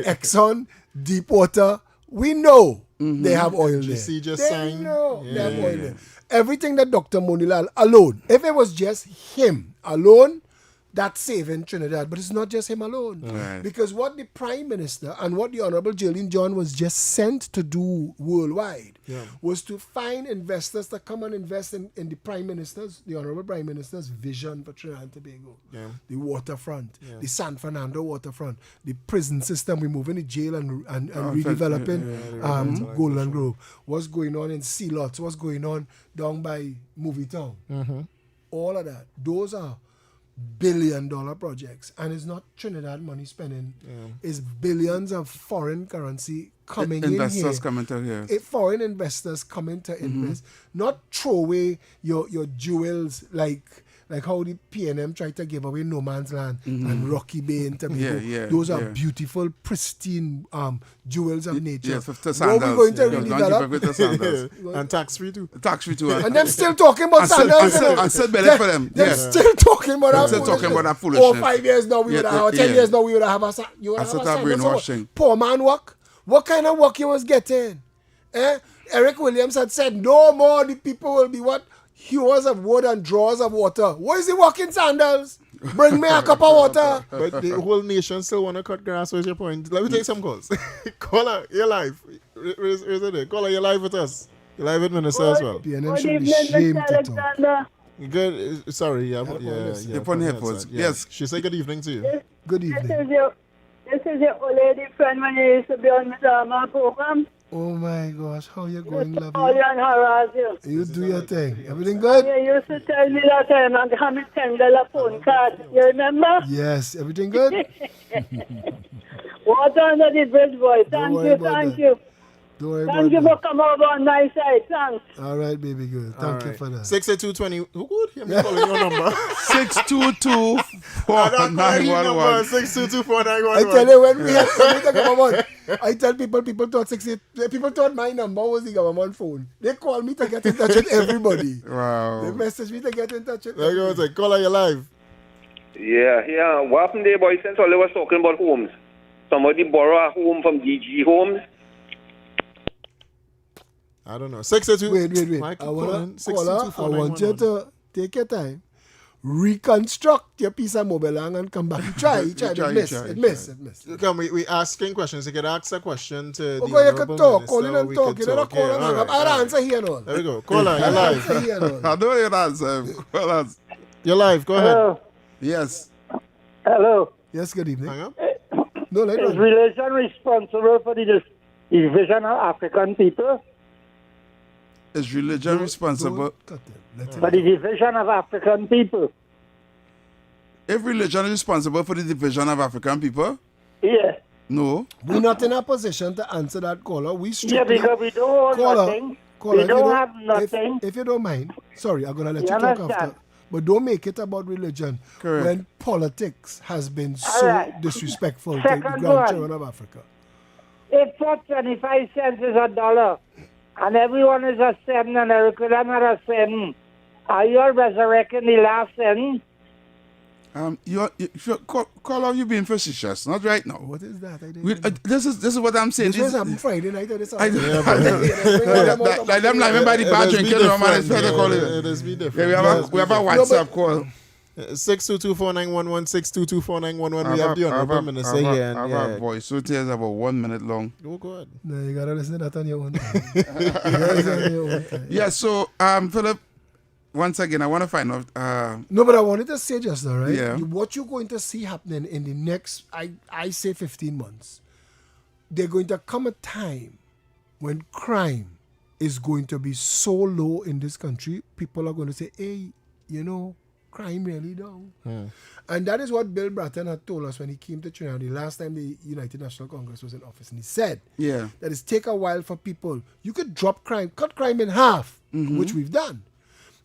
Exxon, Deepwater, we know they have oil there. GC just They signed. know they have oil there. Everything that Dr. Monilal alone, if it was just him alone, that's saving Trinidad. But it's not just him alone. Right. Because what the Prime Minister and what the Honorable Jolene John was just sent to do worldwide was to find investors to come and invest in the Prime Minister's, the Honorable Prime Minister's vision for Trinidad and Tobago. The waterfront, the San Fernando waterfront, the prison system, removing the jail and redeveloping Golden Grove. What's going on in Sea Lots, what's going on down by Movie Town. All of that. Those are billion-dollar projects, and it's not Trinidad money spending. It's billions of foreign currency coming in here. Investors coming to here. Foreign investors coming to invest. Not throw away your jewels like how the PNM tried to give away No Man's Land and Rocky Bay in Tobago. Those are beautiful, pristine jewels of nature. Yes, what are we going to redevelop? And tax-free too. Tax-free too. And them still talking about sandals. And still better for them. They're still talking about that Still talking about that foolishness. 4 or 5 years now, we would have, 10 years now, we would have a brainwashing. Poor man work. What kind of work you was getting? Eric Williams had said, no more the people will be what? Hewers of wood and drawers of water. What is he walking sandals? Bring me a cup of water. But the whole nation still want to cut grass. What's your point? Let me take some calls. Caller, you're live. Where's it there? Caller, you're live with us. You're live with Minister as well. PNM should be ashamed to talk. Good. Sorry. You're putting headphones. Yes. She said good evening to you. Good evening. This is your old lady friend when you used to be on my program. Oh my gosh, how you going, lovey? Call you and harass you. You do your thing. Everything good? You used to tell me that I'm having $10 phone card. You remember? Yes, everything good? Water under the bridge, boy. Thank you. Don't worry Thank you for coming over on my side. Thanks. All right, baby, good. Thank you for that. 68220. Who could hear me calling your number? 622-4911. 622-4911. I tell you, when we had the government, I tell people thought my number was the government phone. They call me to get in touch with everybody. Wow. They message me to get in touch with everybody. There you go. Caller, you're live. Yeah. What happened there, boy? Since all they was talking about homes. Somebody borrow a home from DG Homes. I don't know. 682. Wait. I want you to take your time, reconstruct your piece of mobile and come back. It missed. Come, we asking questions. You can ask a question to the you can talk. Call in and talk. You don't call and hang up. I'll answer here now. There we go. Caller, you're live. I know you're answer. You're live. Go ahead. Hello. Yes. Hello. Yes, good evening. Hang up. No, Is relation responsible for the the division of African people. Is religion responsible For the division of African people. If religion is responsible for the division of African people? Yeah. No. We're not in a position to answer that, caller. We strictly... Yeah, because we don't own nothing. Caller, we don't have nothing. If you don't mind, sorry, I'm going to let You you talk understand? after. But don't make it about religion. Correct. When politics has been so right. disrespectful to Second the grandchildren one. of Africa. If for 25 cents is $1, and everyone is a cent, and every Christian had a cent, are you all resurrecting the last cent? Caller, you're being facetious. Not right now. What is that? This is what I'm saying. This happened Friday night. Like them laughing by the bar drinking rum and it's better call it. It is be different. Yeah, we have a WhatsApp call. 6224911, 6224911. We have the Honorable Minister here. I have a voice. So it is about 1 minute long. Oh, God. No, you got to listen to that on your own time. Yeah, so, Philip, once again, I want to find out. No, but I wanted to say just now, right? Yeah. What you're going to see happening in the next, I say 15 months, there's going to come a time when crime is going to be so low in this country, people are going to say, hey, crime really down. And that is what Bill Bratton had told us when he came to Trinidad the last time the United National Congress was in office. And he said that it's take a while for people. You could drop crime, cut crime in half, which we've done.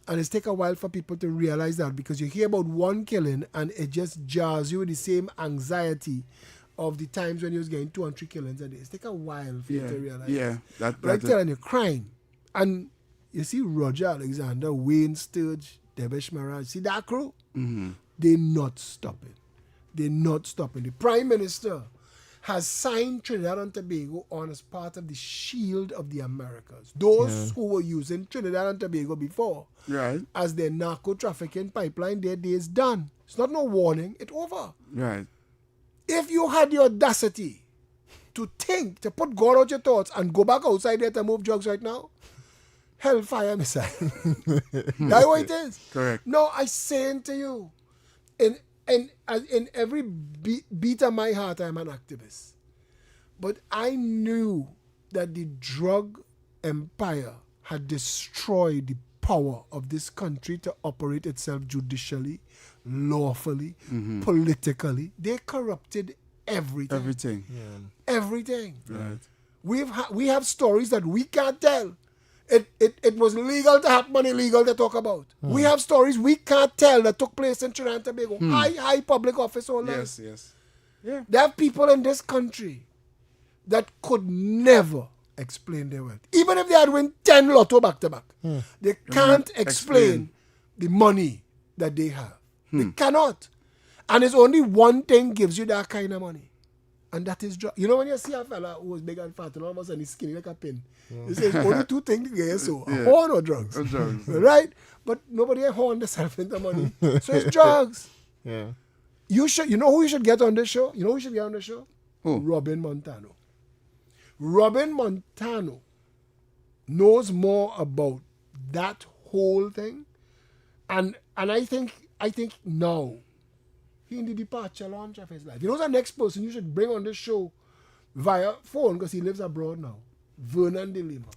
And it's take a while for people to realize that, because you hear about one killing and it just jars you with the same anxiety of the times when you was getting 2 and 3 killings a day. It's take a while for you to realize. Yeah. But I'm telling you, crime. And you see Roger Alexander, Wayne Sturge, Debesh Maraj, see that crew? They're not stopping. They're not stopping. The Prime Minister has signed Trinidad and Tobago on as part of the shield of the Americas. Those who were using Trinidad and Tobago before as their narco-trafficking pipeline, their day is done. It's not no warning. It's over. Right. If you had the audacity to think, to put God out your thoughts and go back outside there to move drugs right now, hellfire missile. That's what it is. Correct. No, I saying to you, in every beat of my heart, I'm an activist. But I knew that the drug empire had destroyed the power of this country to operate itself judicially, lawfully, politically. They corrupted everything. Everything. Right. We have stories that we can't tell. It was legal to have money, legal to talk about. We have stories we can't tell that took place in Trinidad and Tobago. High public office holders. Yes. Yeah. There are people in this country that could never explain their wealth. Even if they had won 10 lotto back to back. They can't explain the money that they have. They cannot. And it's only one thing gives you that kind of money. And that is drugs. You know when you see a fella who was big and fat and all of a sudden he's skinny like a pin. You say only 2 things to get you so. A horn or drugs. Right? But nobody horn themselves into money. So it's drugs. Yeah. You know who you should get on this show? You know who should get on the show? Who? Robin Montano. Robin Montano knows more about that whole thing. And I think now he in the departure launch of his life. You know the next person you should bring on this show via phone, because he lives abroad now. Vernon de Lima.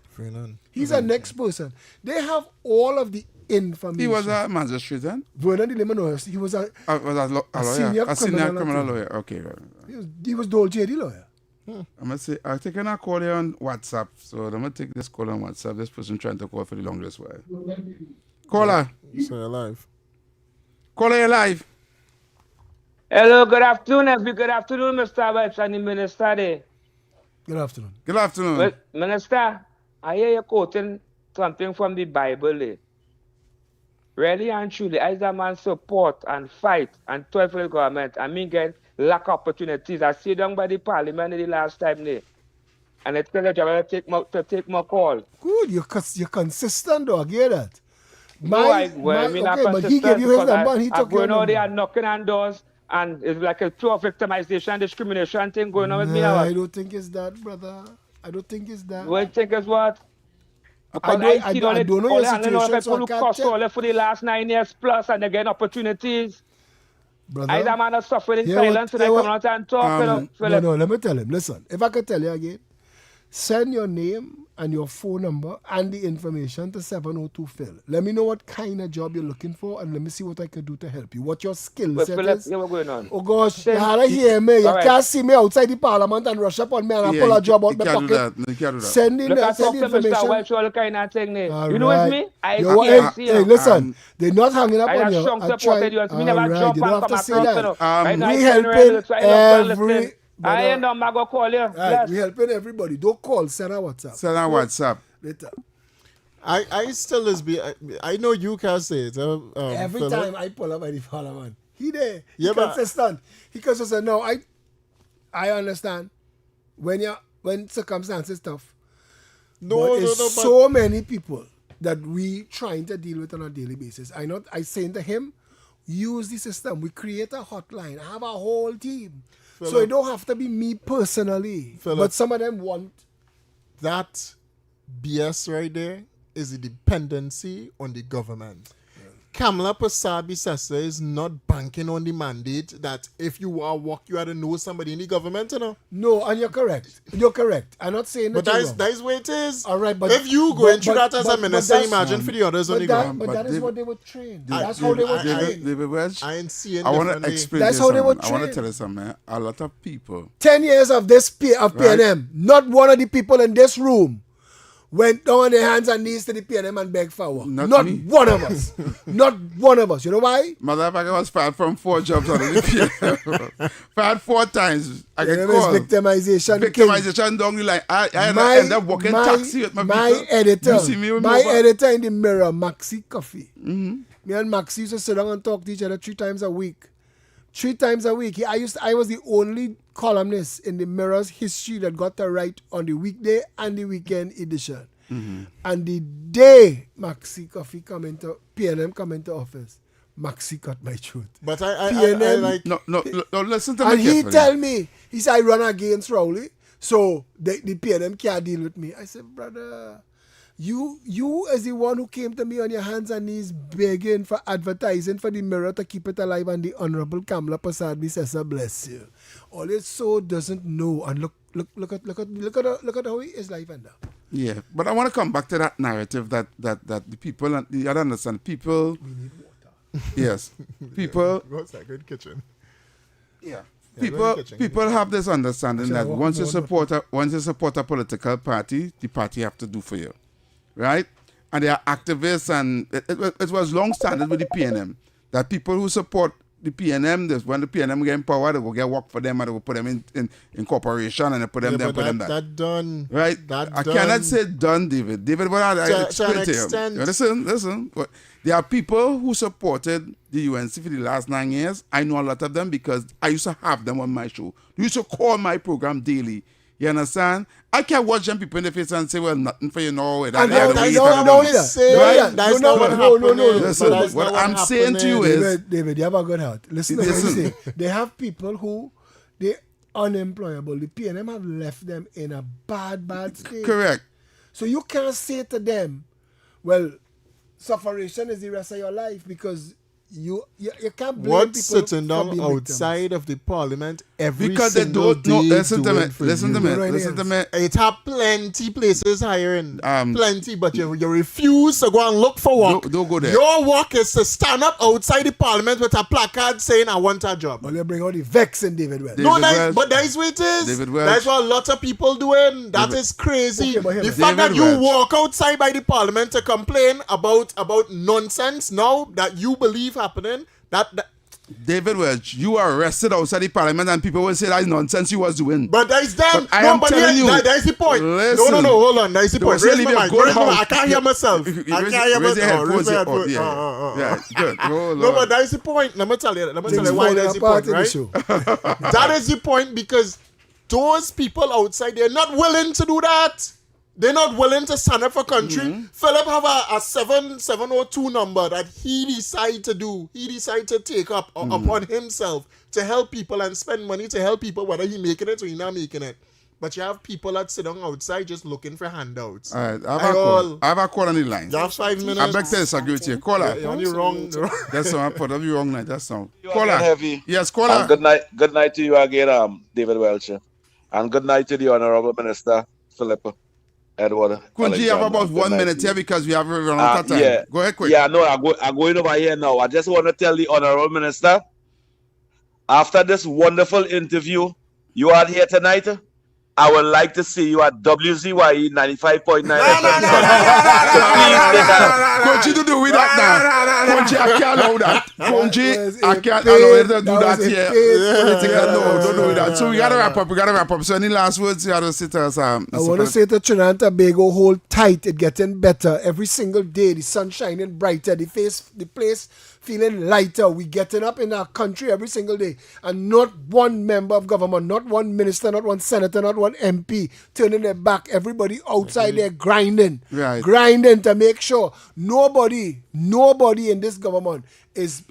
He's the next person. They have all of the information. He was a magistrate then? Vernon de Lima, no, he was a lawyer. Senior criminal lawyer. Okay. He was Dole JD lawyer. I'm going to say, I'm taking a call here on WhatsApp. So I'm going to take this call on WhatsApp. This person trying to call for the longest while. Caller. So you're live. Caller, you're live. Hello, good afternoon, Good afternoon, Mr. Welch and the Minister there. Good afternoon. Good afternoon. Well, Minister, I hear you quoting something from the Bible there. Really and truly, as a man support and fight and toil for the government, I mean get lack opportunities. I see down by the parliament the last time there. And it's going to take my call. Good, you're consistent though, I get that. But he gave you his number and he took your number. I'm going out there number. and knocking on doors, and it's like a pure victimization, discrimination thing going on with me. I don't think it's that, brother. I don't think it's that. What do you think is what? Because I don't know your situation, so I can't tell. For the last 9 years plus, and they get opportunities. Brother, I man is suffering in silence, and I come out and talk. No, let me tell him. Listen, if I could tell you again, send your name and your phone number and the information to 702 Phil. Let me know what kind of job you're looking for, and let me see what I can do to help you. What your skill set Philip, is. yeah, what's going on? Oh gosh, you had to hear me. You can't see me outside the parliament and rush up on me and pull a job out my pocket. You can't do that. Send in Look, I send talk to information. Mr. Welch all kind of thing. All You know right. with me? Hey, listen, they're not hanging up I on have you. strong I supported you. Me never right, jump you don't and have come to say across. that. Right, We helping every... I end up, I go call you. Right, we helping everybody. Don't call, send our WhatsApp. Send our WhatsApp. Later. I still I know you can say it. Every Philip. time I pull up at the parliament, he there. He Yeah, but- consistent. He consistent. No, I understand when circumstances tough. No, but it's so many people that we trying to deal with on a daily basis. I saying to him, use the system. We create a hotline. I have a whole team. Philip. So it don't have to be me personally. Philip. But some of them want. That BS right there is a dependency on the government. Kamala Prasad-Bissessar is not banking on the mandate that if you are work, you have to know somebody in the government, you know. No, and you're correct. You're correct. I'm not saying that. But that is where it is. All right, but if you going through that as a minister, that's- imagine for the others on the ground. But that is what they were trained. That's how they were trained. David Welch, I ain't seeing I want to differently. explain That's this how they were something. I want to trained. tell you something, man. A lot of people 10 years of this PNM, not one of the people in this room went down on their hands and knees to the PNM and begged for work. Not me. one of us. Not one of us. You know why? Motherfucker was fired from 4 jobs on the PNM. Fired 4 times. I You get know, it's called. victimization. Victimization down the line. I end up walking taxi with my vehicle. editor, You see me with my over? editor in the Mirror, Maxi Coffee. Mm-hmm. Me and Maxi used to sit down and talk to each other 3 times a week. 3 times a week. I was the only columnist in the Mirror's history that got to write on the weekday and the weekend edition. Mm-hmm. And the day Maxi Coffee PNM come into office, Maxi cut my throat. But I PNM, like... No, listen to me and he carefully. tell me, he said, I run against Rowley, so the PNM can't deal with me. I said, brother, you as the one who came to me on your hands and knees begging for advertising for the Mirror to keep it alive, and the Honorable Kamala Prasad-Bissessar, bless you. All it so doesn't know, and look at how he is life under. Yeah, but I want to come back to that narrative that the people, and you gotta understand, people. We need water. Yes, people. Go outside, go in the kitchen. Yeah. go in the kitchen. People have this understanding Shall I that walk once you down support a political party, the party have to do for you, right? And they are activists, and it was long standing with the PNM that people who support the PNM, when the PNM get in power, they will get work for them and they will put them in corporation and they put them Yeah, there, but put them there. that done. Right? That I done. cannot say done, David. David, what I To explain an to extent. you. Listen. There are people who supported the UNC for the last 9 years. I know a lot of them because I used to have them on my show. They used to call my program daily. You understand? I can't watch them people in the face and say, well, nothing for you now. That's not what happened. Listen, what I'm saying to you is... David, you have a good heart. Listen to what I'm saying. They have people who, they unemployable. The PNM have left them in a bad state. Correct. So you can't say to them, well, sufferation is the rest of your life, because you can't blame What's people sitting for down being outside of the parliament every Because they single don't know. day Listen to me. doing for Listen to you? me. Listen to me. It have plenty places hiring, plenty, but you refuse to go and look for work. Don't go there. Your work is to stand up outside the parliament with a placard saying, I want a job. Well, they bring out the vexing David Welch. But that is what it is. David Welch. That's what a lot of people doing. That is crazy. Okay, but hear the me. fact that David you Welch. walk outside by the parliament to complain about nonsense now that you believe happening, that David Welch, you are arrested outside the parliament and people will say that's nonsense you was doing. But that is them. But I am telling you. That is the point. Listen, no, hold on. That is the there point. was really Raise my a mic. good house. I can't hear myself. I can't hear Raise your headphones. myself. Yeah, good. Oh, No, Lord. but that is the point. Let me tell you Things why fall that is the apart point, in the right? show. That is the point, because those people outside, they're not willing to do that. They're not willing to stand up for country. Mm-hmm. Philip have a 702 number that he decided to do. He decided to take up upon himself to help people and spend money to help people, whether he making it or he not making it. But you have people that sit down outside just looking for handouts. All right, I have a call on the line. You have 5 minutes. I beg to disagree with you. Caller. You're on the wrong. That's all. I put up the wrong night. That's all. You are Caller. heavy. Yes, caller. And good night to you again, David Welch. And good night to the Honorable Minister Philip Edward. Could you have about 1 minute here because we have run out of time? Yeah. Go ahead quick. Yeah, no, I'm going over here now. I just want to tell the Honorable Minister, after this wonderful interview you had here tonight, I would like to see you at WZYE 95.9 FM. Could you do with that now? Could you, I can't allow that. Could you, I can't allow you to do that here. No, don't do that. So we got to wrap up. So any last words you have to say to us? I want to say to Trinidad and Tobago, hold tight. It's getting better every single day. The sun shining brighter. The place feeling lighter. We getting up in our country every single day. And not one member of government, not one minister, not one senator, not one MP turning their back. Everybody outside there grinding. Right. Grinding to make sure nobody in this government is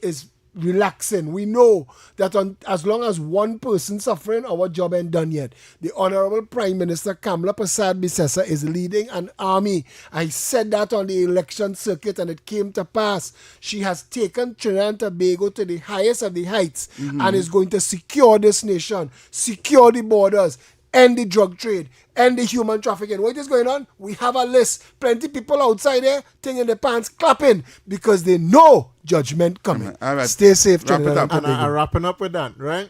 relaxing. We know that as long as one person suffering, our job ain't done yet. The Honorable Prime Minister Kamala Prasad Bisesa is leading an army. I said that on the election circuit and it came to pass. She has taken Trinidad and Tobago to the highest of the heights and is going to secure this nation, secure the borders, end the drug trade, end the human trafficking. What is going on? We have a list. Plenty people outside there, thing in their pants, clapping because they know judgment coming. All right. Stay safe, Wrap it up. And I'm wrapping up with that, right?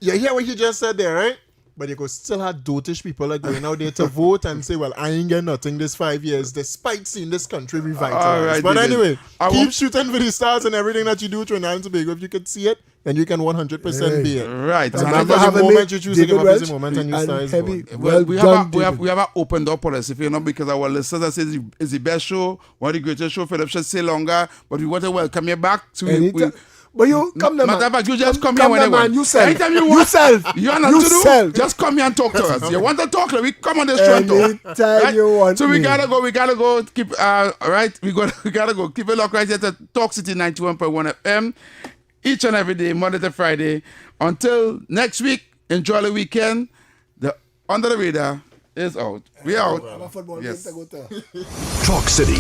You hear what he just said there, right? But you could still have dotish people like going out there to vote and say, well, I ain't getting nothing this 5 years, despite seeing this country revitalized. All right, but David. anyway, keep shooting for the stars and everything that you do, Trinidad and Tobago. If you could see it, then you can 100% be it. Right. And Thank after the moment you choose to David give up Welch is the moment and you start Heavy. Well, Well we have an open door policy, you know, because our listeners say it's the best show, one of the greatest show. Philip should say longer, but we want to welcome you back. So but you come there, man. You just come here whenever. Anytime you want. You want to do? Just come here and talk to us. You want to talk? We come on this show and talk. Anytime you want. So we gotta go. Keep right. We gotta go. Keep it locked right here to Talk City 91.1 FM each and every day, Monday to Friday. Until next week, enjoy the weekend. The Under the Radar is out. We out. Yes. Talk City